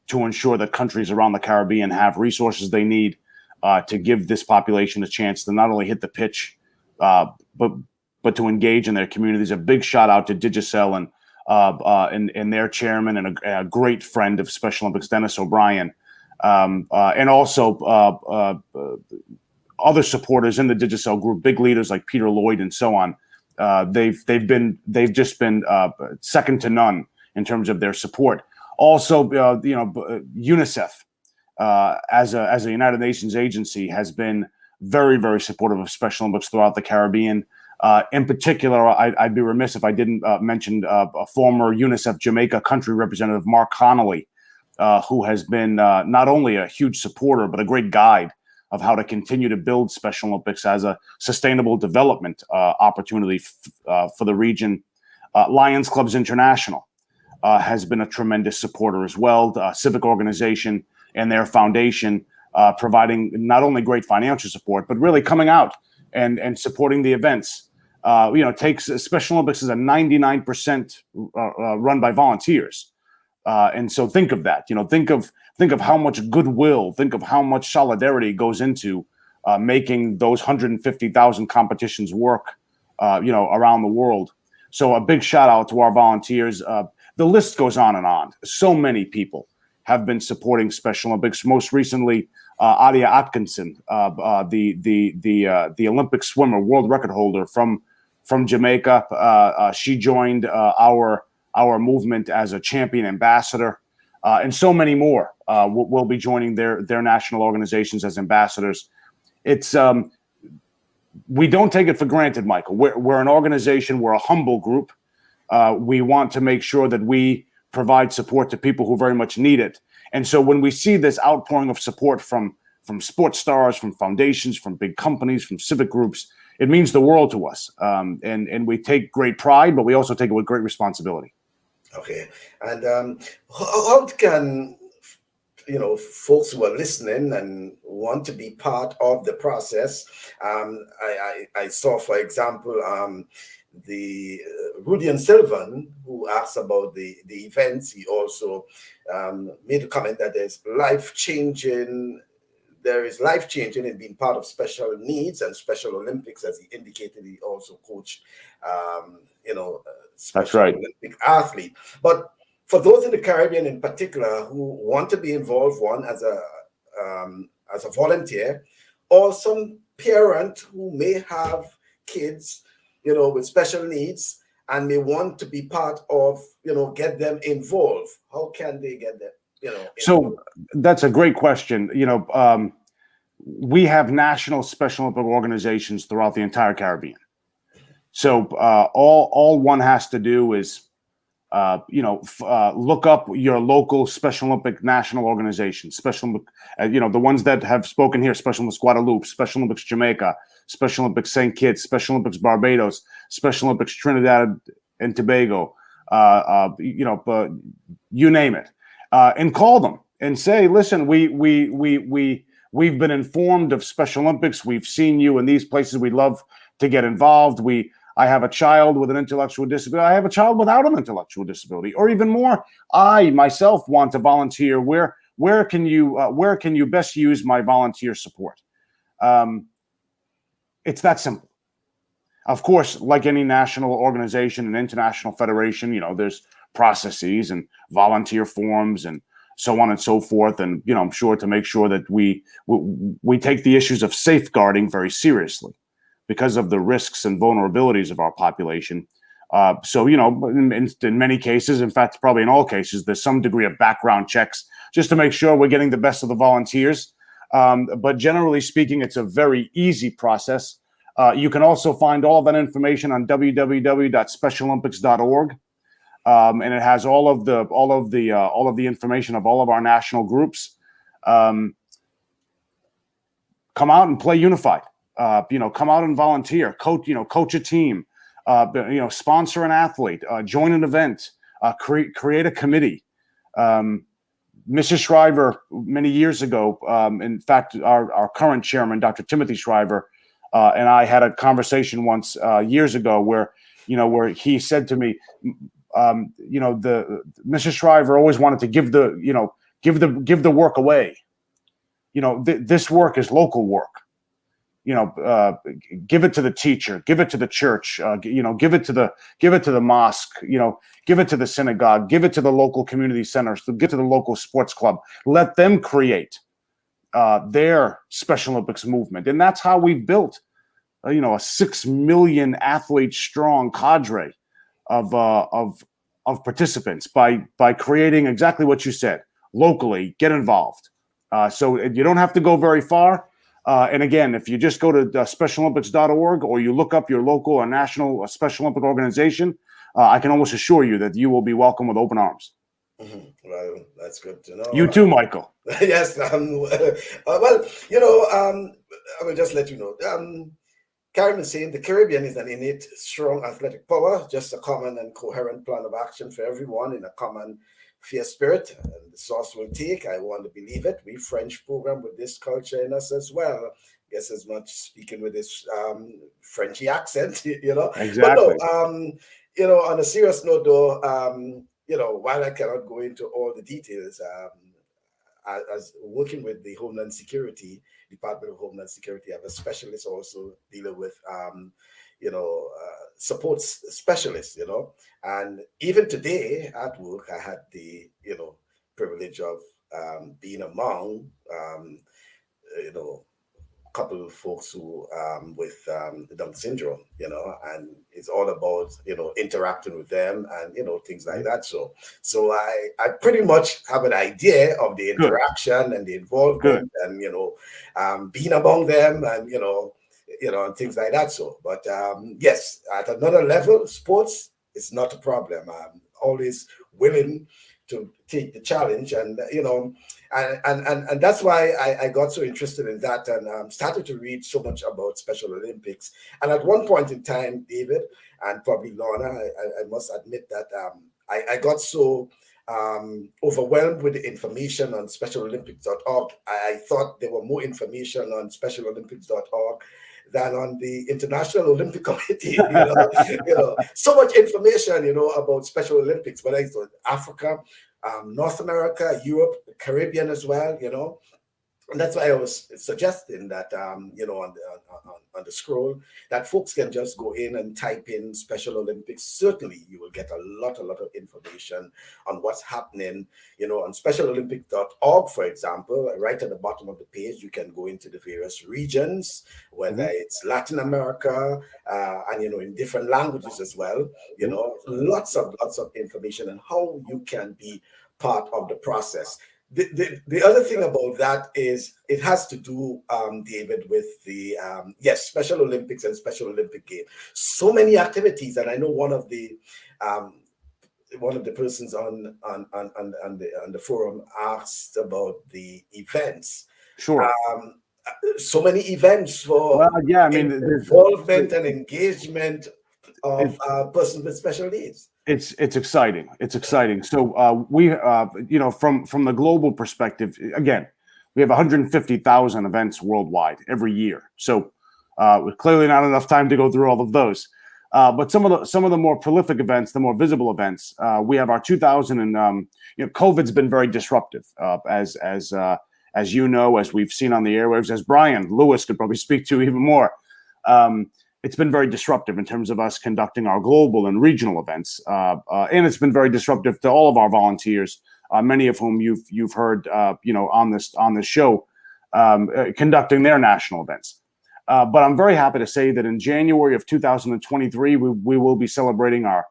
to ensure that countries around the Caribbean have resources they need to give this population a chance to not only hit the pitch, but to engage in their communities. A big shout out to Digicel and their chairman and a great friend of Special Olympics, Dennis O'Brien, and also other supporters in the Digicel group, big leaders like Peter Lloyd and so on. They've just been second to none in terms of their support. Also, UNICEF, as a United Nations agency, has been very, very supportive of Special Olympics throughout the Caribbean. In particular, I'd be remiss if I didn't mention a former UNICEF Jamaica country representative, Mark Connolly, who has been not only a huge supporter, but a great guide of how to continue to build Special Olympics as a sustainable development opportunity for the region. Lions Clubs International has been a tremendous supporter as well, the civic organization and their foundation, providing not only great financial support, but really coming out and supporting the events. Takes Special Olympics is a 99% run by volunteers. And so think of that, think of how much goodwill, think of how much solidarity goes into making those 150,000 competitions work, around the world. So a big shout out to our volunteers. The list goes on and on. So many people have been supporting Special Olympics. Most recently, Adia Atkinson, the Olympic swimmer, world record holder from Jamaica. She joined our movement as a champion ambassador, and so many more will be joining their national organizations as ambassadors. It's we don't take it for granted, Michael. We're an organization. We're a humble group. We want to make sure that we provide support to people who very much need it. And so when we see this outpouring of support from sports stars, from foundations, from big companies, from civic groups, it means the world to us. And we take great pride, but we also take it with great responsibility. Okay. And how can, folks who are listening and want to be part of the process, I saw, for example, the Rudian Sylvan, who asked about the events, he also made a comment that there is life-changing in being part of special needs and Special Olympics, as he indicated. He also coached, Special Olympic athlete. But for those in the Caribbean in particular who want to be involved, one as a volunteer, or some parent who may have kids with special needs, and may want to be part of, get them involved? How can they get them, involved? So that's a great question. We have national Special Olympic organizations throughout the entire Caribbean. So all one has to do is, look up your local Special Olympic national organization. Special Olympic, the ones that have spoken here: Special Olympics Guadeloupe, Special Olympics Jamaica, Special Olympics St. Kitts, Special Olympics Barbados, Special Olympics Trinidad and Tobago. You name it, and call them and say, "Listen, we've been informed of Special Olympics. We've seen you in these places. We'd love to get involved. I have a child with an intellectual disability. I have a child without an intellectual disability, or even more. I myself want to volunteer. Where can you best use my volunteer support?" It's that simple. Of course, like any national organization and international federation, there's processes and volunteer forms and so on and so forth. And I'm sure to make sure that we take the issues of safeguarding very seriously, because of the risks and vulnerabilities of our population. So, in many cases, in fact, probably in all cases, there's some degree of background checks just to make sure we're getting the best of the volunteers. But generally speaking, it's a very easy process. You can also find all of that information on www.specialolympics.org. And it has all of the information of all of our national groups. Come out and play unified. Come out and volunteer, coach a team, sponsor an athlete, join an event, create a committee. Mrs. Shriver, many years ago, in fact, our current chairman, Dr. Timothy Shriver, and I had a conversation once years ago where he said to me, the Mrs. Shriver always wanted to give the work away. This work is local work. Give it to the teacher, give it to the church, give it to the mosque, give it to the synagogue, give it to the local community centers, give it to the local sports club. Let them create their Special Olympics movement, and that's how we've built, a 6 million athlete strong cadre of participants by creating exactly what you said locally. Get involved. So you don't have to go very far. And again, if you just go to specialolympics.org or you look up your local or national Special Olympic organization, I can almost assure you that you will be welcomed with open arms. Mm-hmm. Well, that's good to know. You too, Michael. Yes. I will just let you know. Karen is saying the Caribbean is an innate, strong athletic power, just a common and coherent plan of action for everyone in a common fair spirit. And the source will take, I want to believe it. We French program with this culture in us as well. Guess as much speaking with this Frenchy accent, Exactly. But no, on a serious note though, while I cannot go into all the details, as working with the Homeland Security, Department of Homeland Security, I have a specialist also dealing with, support specialists, and even today at work, I had the, privilege of being among, couple of folks who with Down syndrome, and it's all about interacting with them and things like that. So I pretty much have an idea of the interaction and the involvement and being among them and and things like that. So, but yes, at another level, sports is not a problem. I'm always willing to take the challenge, and and that's why I got so interested in that and started to read so much about Special Olympics. And at one point in time, David and probably Lorna, I must admit that I got so overwhelmed with the information on specialolympics.org. I thought there were more information on specialolympics.org than on the International Olympic Committee. So much information, about Special Olympics, whether it's Africa, North America, Europe, the Caribbean as well, And that's why I was suggesting that, on the scroll, that folks can just go in and type in Special Olympics. Certainly, you will get a lot of information on what's happening, on specialolympic.org, for example. Right at the bottom of the page, you can go into the various regions, whether it's Latin America, and, in different languages as well, lots of information on how you can be part of the process. The other thing about that is it has to do, David, with the Special Olympics and Special Olympic Games. So many activities, and I know one of the persons on the forum asked about the events. Sure. So many events for involvement and engagement of persons with special needs. It's exciting. It's exciting. So we, from the global perspective, again, we have 150,000 events worldwide every year. So clearly not enough time to go through all of those. But some of the more prolific events, the more visible events, we have our 2000 and COVID's been very disruptive, as as we've seen on the airwaves, as Brian Lewis could probably speak to even more. It's been very disruptive in terms of us conducting our global and regional events, and it's been very disruptive to all of our volunteers, many of whom you've heard, on this show, conducting their national events. But I'm very happy to say that in January of 2023, we will be celebrating our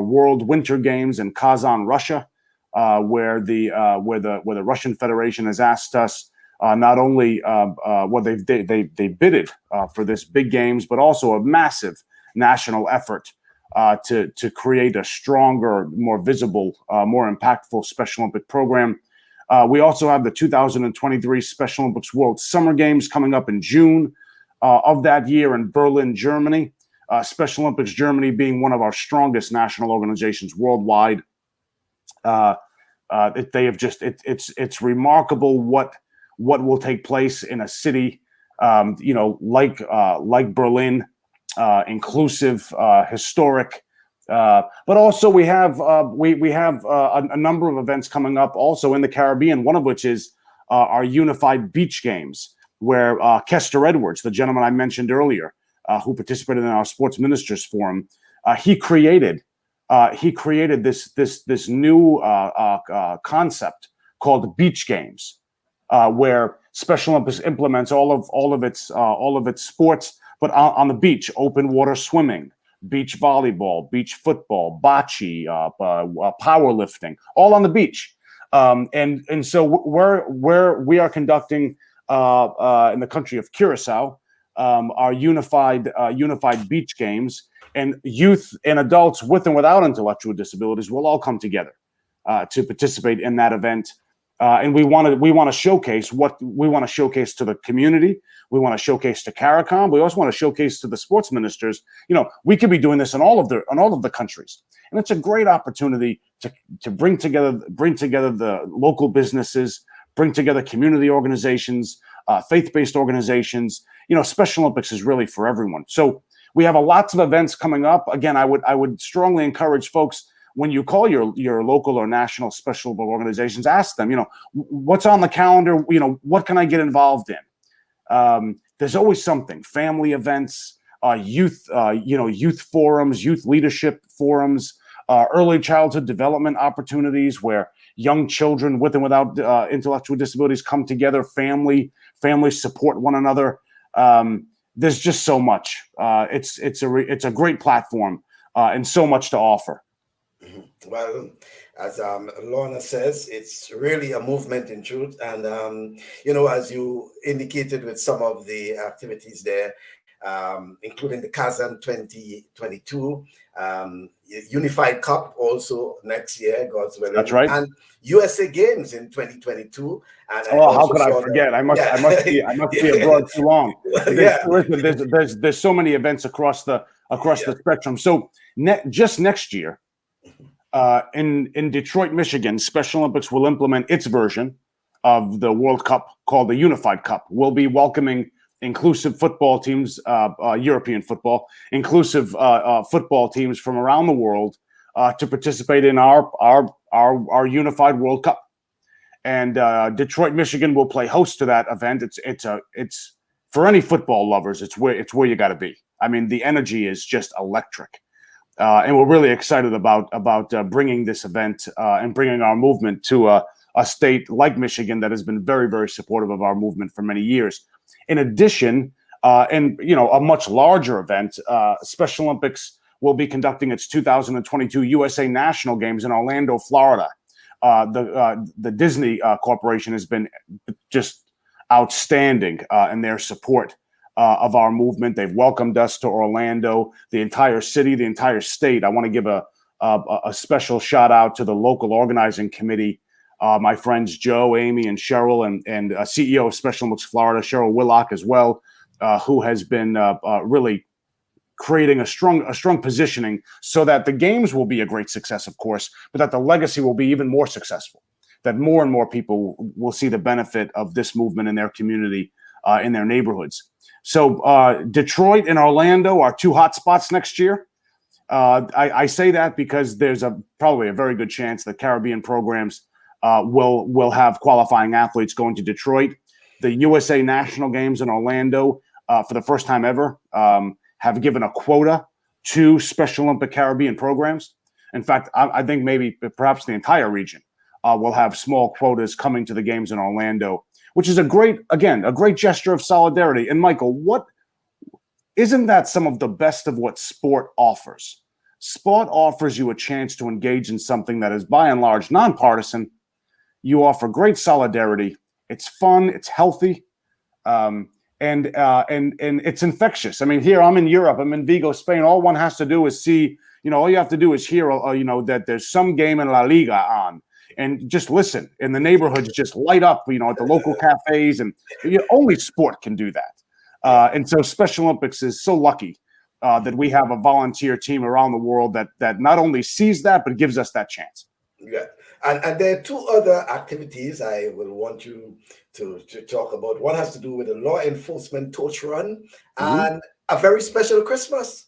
World Winter Games in Kazan, Russia, where the Russian Federation has asked us. Not only they bidded for this big games, but also a massive national effort to create a stronger, more visible, more impactful Special Olympic program. We also have the 2023 Special Olympics World Summer Games coming up in June of that year in Berlin, Germany. Special Olympics Germany being one of our strongest national organizations worldwide. It's remarkable what will take place in a city, like Berlin, inclusive, historic. But also we have a number of events coming up also in the Caribbean. One of which is our Unified Beach Games, where Kester Edwards, the gentleman I mentioned earlier, who participated in our Sports Ministers Forum, he created this new concept called Beach Games. Where Special Olympics implements all of its sports, but on the beach: open water swimming, beach volleyball, beach football, bocce, powerlifting, all on the beach. And so we are conducting in the country of Curacao our unified beach games, and youth and adults with and without intellectual disabilities will all come together to participate in that event. And we want to showcase what we want to showcase to the community. We want to showcase to CARICOM. We also want to showcase to the sports ministers. We could be doing this in all of the countries, and it's a great opportunity to bring together the local businesses, bring together community organizations, faith-based organizations. Special Olympics is really for everyone. So we have lots of events coming up. Again, I would strongly encourage folks, when you call your local or national special organizations, ask them, what's on the calendar? What can I get involved in? There's always something: family events, youth forums, youth leadership forums, early childhood development opportunities where young children with and without intellectual disabilities come together, families support one another. There's just so much. It's a great platform and so much to offer. Well, as Lorna says, it's really a movement in truth. And, as you indicated with some of the activities there, including the Kazan 2022, Unified Cup also next year, God's willing. That's right. And USA Games in 2022. And how could I forget? I must be abroad too long. There's so many events across the spectrum. So just next year, in Detroit, Michigan, Special Olympics will implement its version of the World Cup called the Unified Cup. We'll be welcoming inclusive football teams, European football, inclusive football teams from around the world to participate in our Unified World Cup. and Detroit, Michigan will play host to that event. It's for any football lovers. It's where you got to be. I mean, the energy is just electric, and we're really excited about bringing this event and bringing our movement to a state like Michigan that has been very, very supportive of our movement for many years. In addition, and a much larger event, Special Olympics will be conducting its 2022 USA National Games in Orlando, Florida. The Disney Corporation has been just outstanding in their support of our movement. They've welcomed us to Orlando, the entire city, the entire state. I want to give a special shout out to the local organizing committee, my friends Joe, Amy, and Cheryl, and CEO of Special Olympics Florida, Cheryl Willock, as well, who has been really creating a strong positioning so that the games will be a great success, of course, but that the legacy will be even more successful, that more and more people will see the benefit of this movement in their community, in their neighborhoods. So Detroit and Orlando are two hot spots next year. I say that because there's probably a very good chance that Caribbean programs will have qualifying athletes going to Detroit. The USA National Games in Orlando, for the first time ever, have given a quota to Special Olympic Caribbean programs. In fact, I think perhaps the entire region will have small quotas coming to the games in Orlando, which is a great gesture of solidarity. And Michael, isn't that some of the best of what sport offers? Sport offers you a chance to engage in something that is by and large nonpartisan. You offer great solidarity. It's fun. It's healthy. And it's infectious. I mean, here I'm in Europe. I'm in Vigo, Spain. All one has to do is see, all you have to do is hear, that there's some game in La Liga on, and just listen. And the neighborhoods just light up, at the local cafes, and only sport can do that. And so Special Olympics is so lucky that we have a volunteer team around the world that not only sees that, but gives us that chance. Yeah. And there are two other activities I will want you to talk about. One has to do with the law enforcement torch run and a very special Christmas.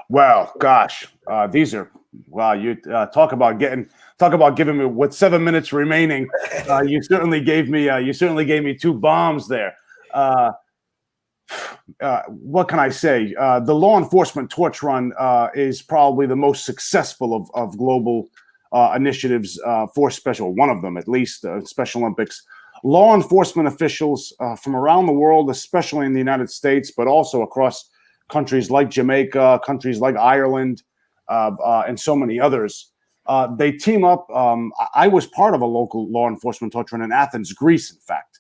Well, gosh, you talk about giving me with 7 minutes remaining. You certainly gave me two bombs there. What can I say? The law enforcement torch run is probably the most successful of global initiatives for one of them at least, Special Olympics. Law enforcement officials from around the world, especially in the United States, but also across countries like Jamaica, countries like Ireland, and so many others, they team up. I was part of a local law enforcement torch run in Athens, Greece, in fact,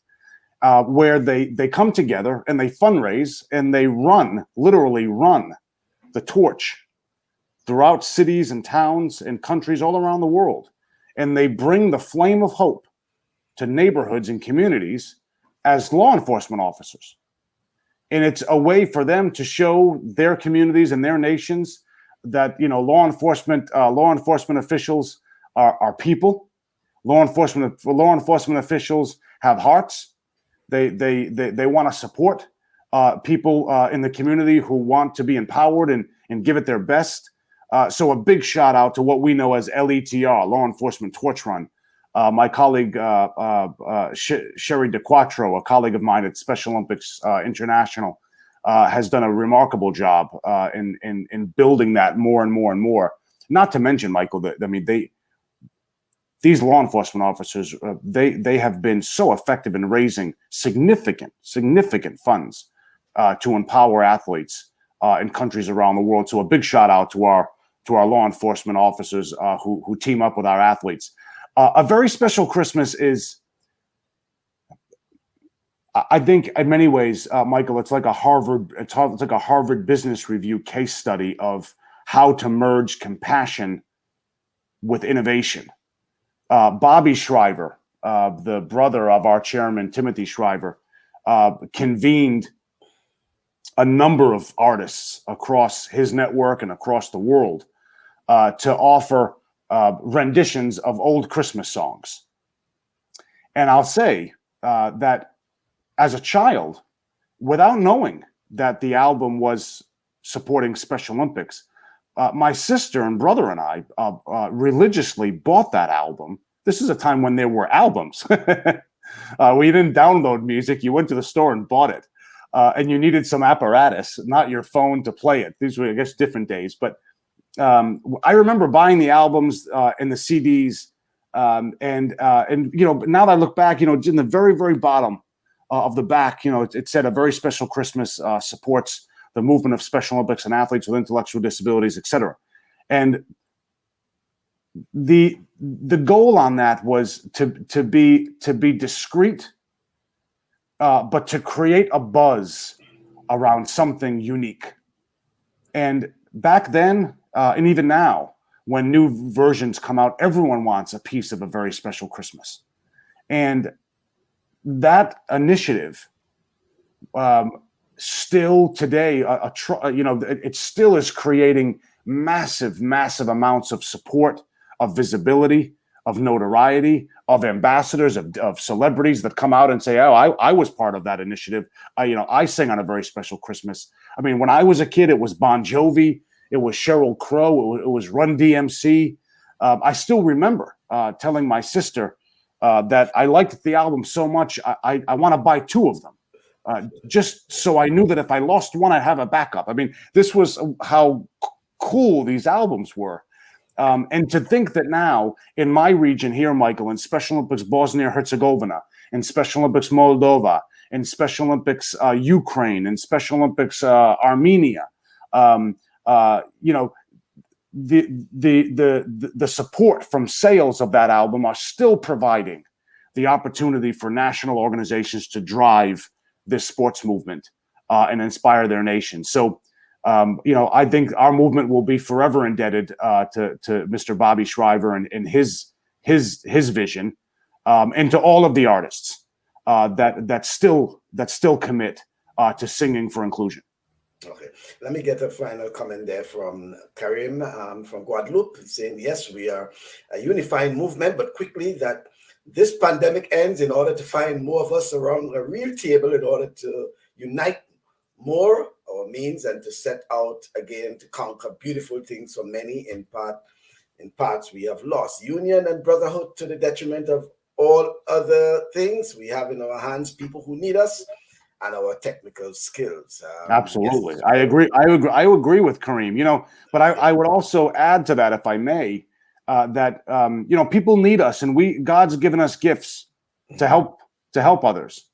where they come together and they fundraise and they literally run the torch throughout cities and towns and countries all around the world. And they bring the flame of hope to neighborhoods and communities as law enforcement officers. And it's a way for them to show their communities and their nations that, law enforcement officials are people. Law enforcement officials have hearts. They want to support people in the community who want to be empowered and give it their best. So a big shout out to what we know as LETR, Law Enforcement Torch Run. My colleague, Sherry DeQuattro, a colleague of mine at Special Olympics International, has done a remarkable job in building that more and more and more. Not to mention, Michael, these law enforcement officers, they have been so effective in raising significant funds to empower athletes in countries around the world. So a big shout out to our law enforcement officers who team up with our athletes. A very special Christmas is, I think, in many ways, Michael, it's like a Harvard Business Review case study of how to merge compassion with innovation. Bobby Shriver, the brother of our chairman, Timothy Shriver, convened a number of artists across his network and across the world to offer renditions of old Christmas songs. And I'll say that as a child, without knowing that the album was supporting Special Olympics, my sister and brother and I religiously bought that album This is a time when there were albums. We didn't download music. You went to the store and bought it. And you needed some apparatus, not your phone, to play it. These were, I guess, different days. But I remember buying the albums and the CDs. And you know, now that I look back, you know, in the very, very bottom of the back, you know, it said a very special Christmas supports the movement of Special Olympics and athletes with intellectual disabilities, etc. And the goal on that was to be discreet, but to create a buzz around something unique. And back then, and even now, when new versions come out, everyone wants a piece of a very special Christmas. And that initiative, still today, you know, it still is creating massive, massive amounts of support, of visibility, of notoriety, of ambassadors, of celebrities that come out and say, "Oh, I was part of that initiative. You know, I sang on a very special Christmas." I mean, when I was a kid, it was Bon Jovi, it was Sheryl Crow, it was Run DMC. I still remember telling my sister that I liked the album so much, I want to buy 2 of them, just so I knew that if I lost one, I'd have a backup. I mean, this was how cool these albums were. And to think that now in my region here, Michael, in Special Olympics Bosnia-Herzegovina, in Special Olympics Moldova, in Special Olympics Ukraine, in Special Olympics Armenia, you know, the support from sales of that album are still providing the opportunity for national organizations to drive this sports movement and inspire their nation. So, you know, I think our movement will be forever indebted to Mr. Bobby Shriver and his vision, and to all of the artists that still commit to singing for inclusion. Okay, let me get a final comment there from Karim from Guadeloupe, saying, yes, we are a unifying movement, but quickly that this pandemic ends in order to find more of us around a real table in order to unite more our means and to set out again to conquer beautiful things for many in parts we have lost. Union and brotherhood to the detriment of all other things. We have in our hands people who need us and our technical skills. Absolutely. Yes. I agree with Kareem, you know, but I would also add to that, if I may, that, you know, people need us, and God's given us gifts to help others.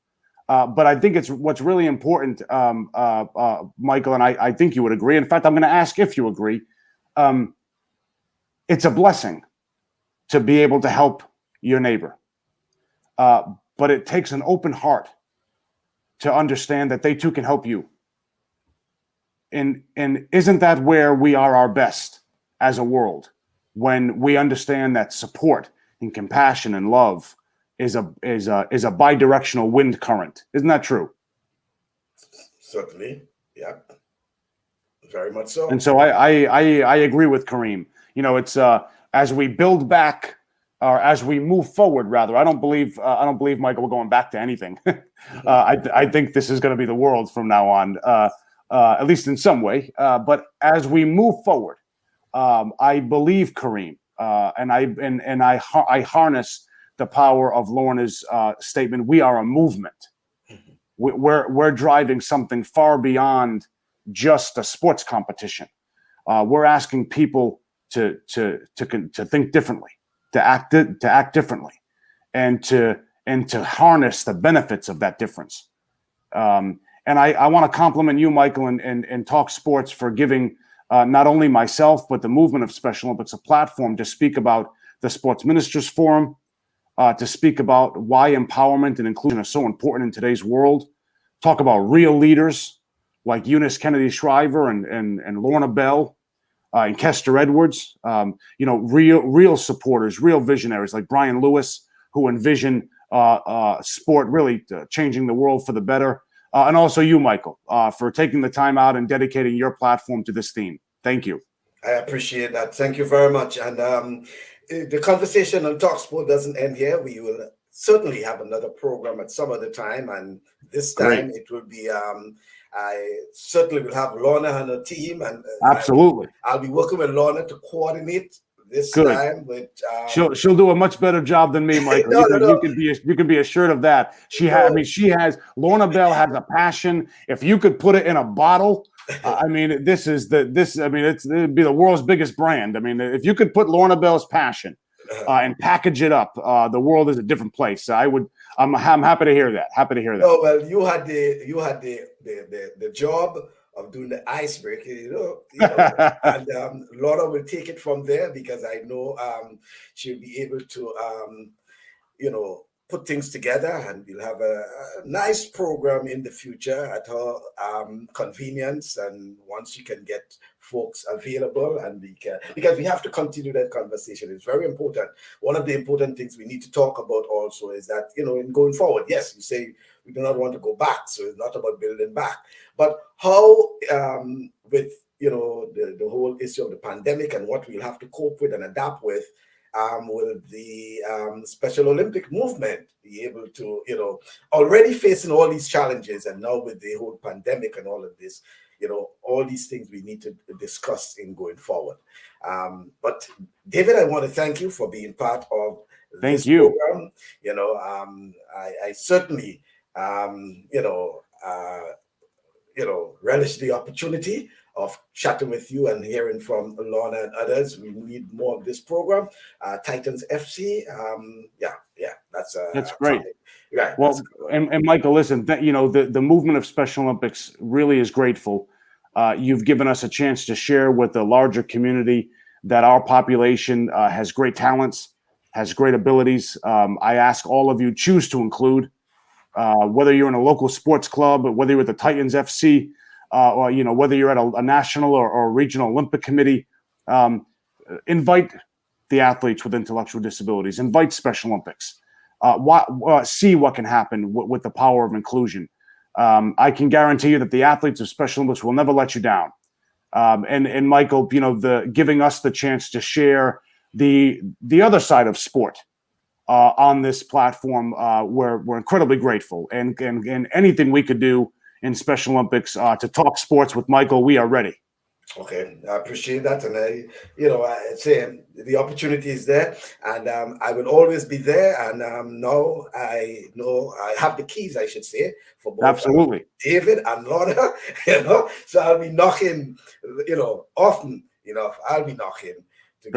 But I think what's really important, Michael, and I think you would agree. In fact, I'm going to ask if you agree. It's a blessing to be able to help your neighbor. But it takes an open heart to understand that they too can help you. And isn't that where we are our best as a world? When we understand that support and compassion and love is a bidirectional wind current. Isn't that true? Certainly, yeah, very much so. And so I agree with Kareem. You know, it's as we build back, or as we move forward, rather. I don't believe Michael, we're going back to anything. I think this is going to be the world from now on, at least in some way. But as we move forward, I believe Kareem, and I harness the power of Lorna's statement. We are a movement. We're driving something far beyond just a sports competition. We're asking people to think differently, to act differently, and to harness the benefits of that difference. And I want to compliment you, Michael, and TalkSports for giving not only myself but the movement of Special Olympics a platform to speak about the Sports Ministers Forum, to speak about why empowerment and inclusion are so important in today's world. Talk about real leaders like Eunice Kennedy Shriver and Lorna Bell and Kester Edwards. You know, real supporters, real visionaries like Brian Lewis, who envision sport really changing the world for the better. And also you, Michael, for taking the time out and dedicating your platform to this theme. Thank you. I appreciate that. Thank you very much. And the conversation on TalkSport doesn't end here. We will certainly have another program at some other time. And this time it will be, I certainly will have Lorna and her team. And absolutely. I'll be working with Lorna to coordinate this Good. time with She'll do a much better job than me, Michael. no, no, no. You can be assured of that. Lorna Bell has a passion. If you could put it in a bottle, I mean, it'd be the world's biggest brand. I mean, if you could put Lorna Bell's passion and package it up, the world is a different place. I'm happy to hear that. Happy to hear that. No, well, you had the job of doing the icebreaker, and Laura will take it from there, because I know she'll be able to put things together, and we'll have a nice program in the future at her convenience, and once you can get folks available, and because we have to continue that conversation. It's very important. One of the important things we need to talk about also is that, in going forward, yes, you say we do not want to go back, so it's not about building back, but how with the whole issue of the pandemic and what we'll have to cope with and adapt with, will the Special Olympic movement be able to, already facing all these challenges, and now with the whole pandemic and all of this, all these things we need to discuss in going forward. But David, I want to thank you for being part of this program. I certainly, relish the opportunity of chatting with you and hearing from Lorna and others. We need more of this program. Titans FC. That's great. Right. Well, and Michael, listen, the movement of Special Olympics really is grateful. You've given us a chance to share with the larger community that our population has great talents, has great abilities. I ask all of you, choose to include, whether you're in a local sports club, or whether you're at the Titans FC, or whether you're at a national or a regional Olympic committee, invite the athletes with intellectual disabilities, invite Special Olympics, see what can happen with the power of inclusion. I can guarantee you that the athletes of Special Olympics will never let you down. And Michael, giving us the chance to share the other side of sport on this platform, we're incredibly grateful. And anything we could do in Special Olympics to talk sports with Michael, we are ready. Okay, I appreciate that, and I say the opportunity is there, and I will always be there. And now I know I have the keys, I should say, for both absolutely David and Lorna. So I'll be knocking, often enough. I'll be knocking to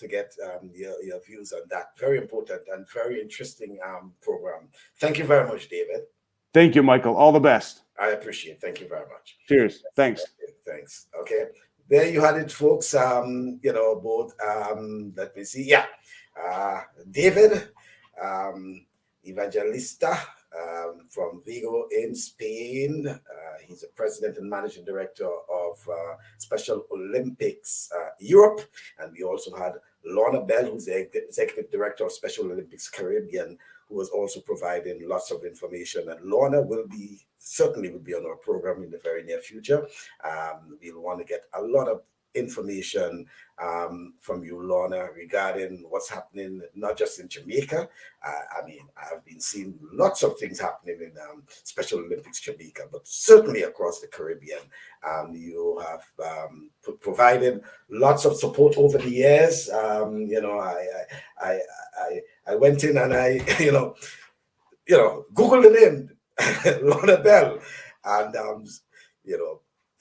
get your views on that. Very important and very interesting program. Thank you very much, David. Thank you, Michael. All the best. I appreciate it. Thank you very much. Cheers. Thanks. Thanks. Okay. There you had it, folks. Both, let me see. Yeah. David, Evangelista, from Vigo in Spain. He's the president and managing director of Special Olympics Europe. And we also had Lorna Bell, who's the executive director of Special Olympics Caribbean, who was also providing lots of information. And Lorna certainly will be on our program in the very near future. We'll want to get a lot of information from you, Lorna, regarding what's happening, not just in Jamaica. I've been seeing lots of things happening in Special Olympics Jamaica, but certainly across the Caribbean. You have provided lots of support over the years. I went in and I, Googled the name, Lorna Bell, and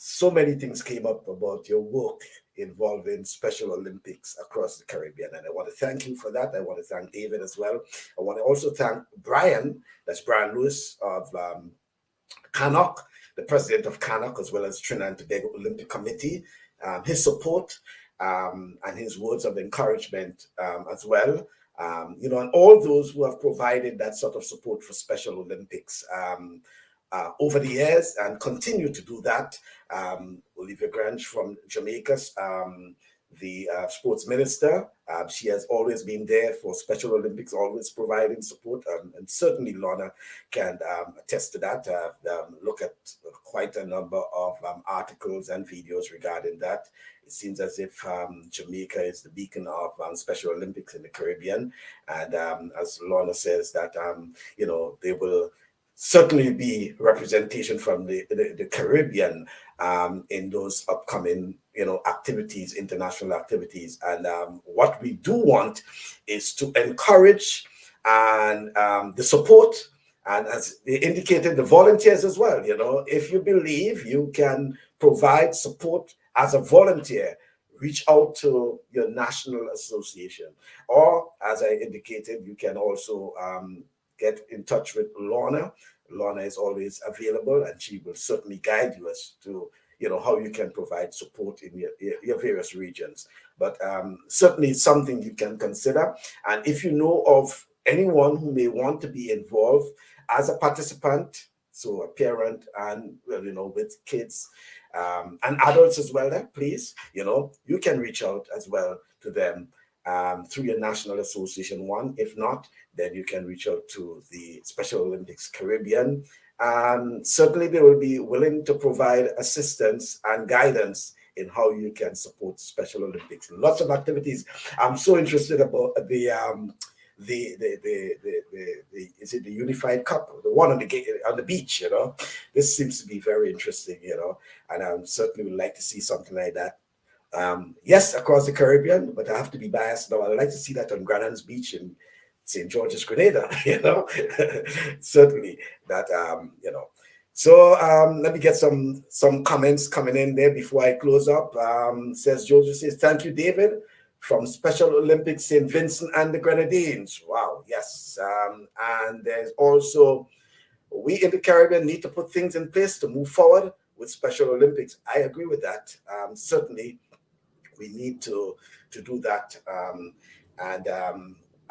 so many things came up about your work involving Special Olympics across the Caribbean. And I want to thank you for that. I want to thank David as well. I want to also thank Brian, that's Brian Lewis of CANOC, the president of CANOC, as well as Trinidad and Tobago Olympic Committee, his support and his words of encouragement as well. And all those who have provided that sort of support for Special Olympics over the years and continue to do that. Olivia Grange from Jamaica, the sports minister, she has always been there for Special Olympics, always providing support, and certainly Lorna can attest to that. Look at quite a number of articles and videos regarding that. It seems as if Jamaica is the beacon of Special Olympics in the Caribbean, and as Lorna says that they will certainly be representation from the Caribbean in those upcoming, activities, international activities. And what we do want is to encourage and the support, and as they indicated, the volunteers as well. If you believe you can provide support as a volunteer, reach out to your national association, or as I indicated, you can also get in touch with Lorna. Lorna is always available, and she will certainly guide you as to how you can provide support in your various regions. But certainly it's something you can consider. And if you know of anyone who may want to be involved as a participant, so a parent and with kids and adults as well, please, you can reach out as well to them through your national association one. If not, then you can reach out to the Special Olympics Caribbean. Certainly they will be willing to provide assistance and guidance in how you can support Special Olympics. Lots of activities. I'm so interested about the is it the Unified Cup, the one on the beach? This seems to be very interesting. And I certainly would like to see something like that. Yes, across the Caribbean, but I have to be biased now. I'd like to see that on Granans Beach in St. George's, Grenada. Certainly that. So let me get some comments coming in there before I close up. Says Joseph, says, thank you, David, from Special Olympics St. Vincent and the Grenadines. Wow, yes. And there's also, we in the Caribbean need to put things in place to move forward with Special Olympics. I agree with that. Certainly, we need to do that.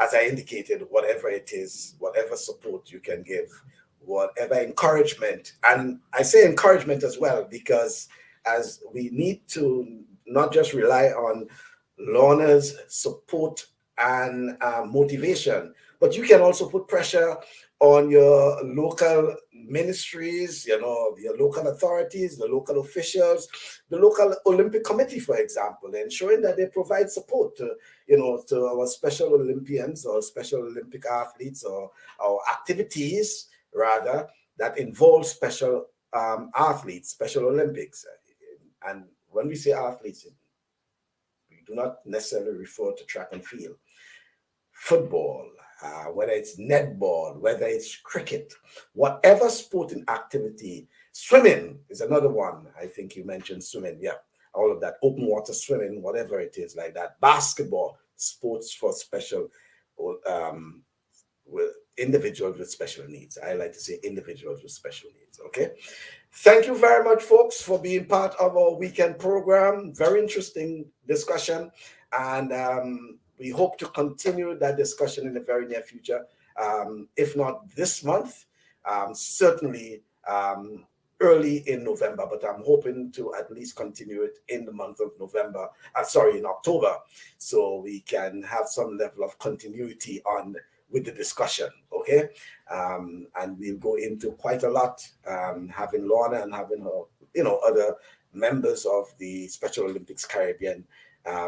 As I indicated, whatever it is, whatever support you can give, whatever encouragement, and I say encouragement as well, because as we need to not just rely on Lorna's support and motivation, but you can also put pressure on your local ministries, your local authorities, the local officials, the local Olympic Committee, for example, ensuring that they provide support to our Special Olympians or Special Olympic athletes or activities, rather, that involve special athletes, Special Olympics. And when we say athletes, we do not necessarily refer to track and field. Football, whether it's netball, whether it's cricket, whatever sporting activity. Swimming is another one. I think you mentioned swimming. Yeah, all of that. Open water swimming, whatever it is like that. Basketball, sports for special with individuals with special needs. I like to say individuals with special needs. Okay. Thank you very much, folks, for being part of our weekend program. Very interesting discussion. And we hope to continue that discussion in the very near future. If not this month, certainly early in November, but I'm hoping to at least continue it in the month of November, in October, so we can have some level of continuity with the discussion, okay? And we'll go into quite a lot, having Lorna and having her, other members of the Special Olympics Caribbean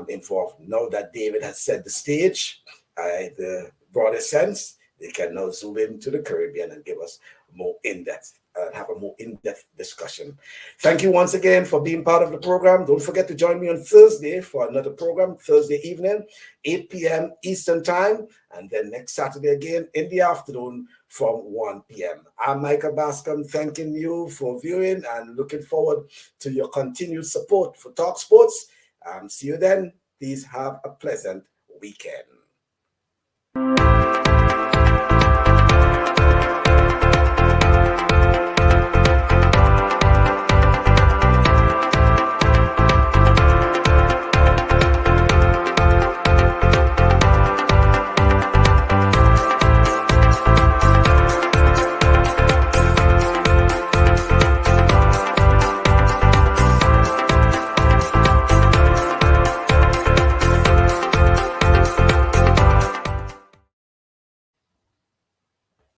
involved. Now that David has set the stage, the broader sense, they can now zoom into the Caribbean and give us more in-depth, have a more in-depth discussion. Thank you once again for being part of the program. Don't forget to join me on Thursday for another program, Thursday evening, 8 p.m. Eastern Time, and then next Saturday again in the afternoon from 1 p.m. I'm Michael Bascom, thanking you for viewing and looking forward to your continued support for TalkSports. See you then. Please have a pleasant weekend.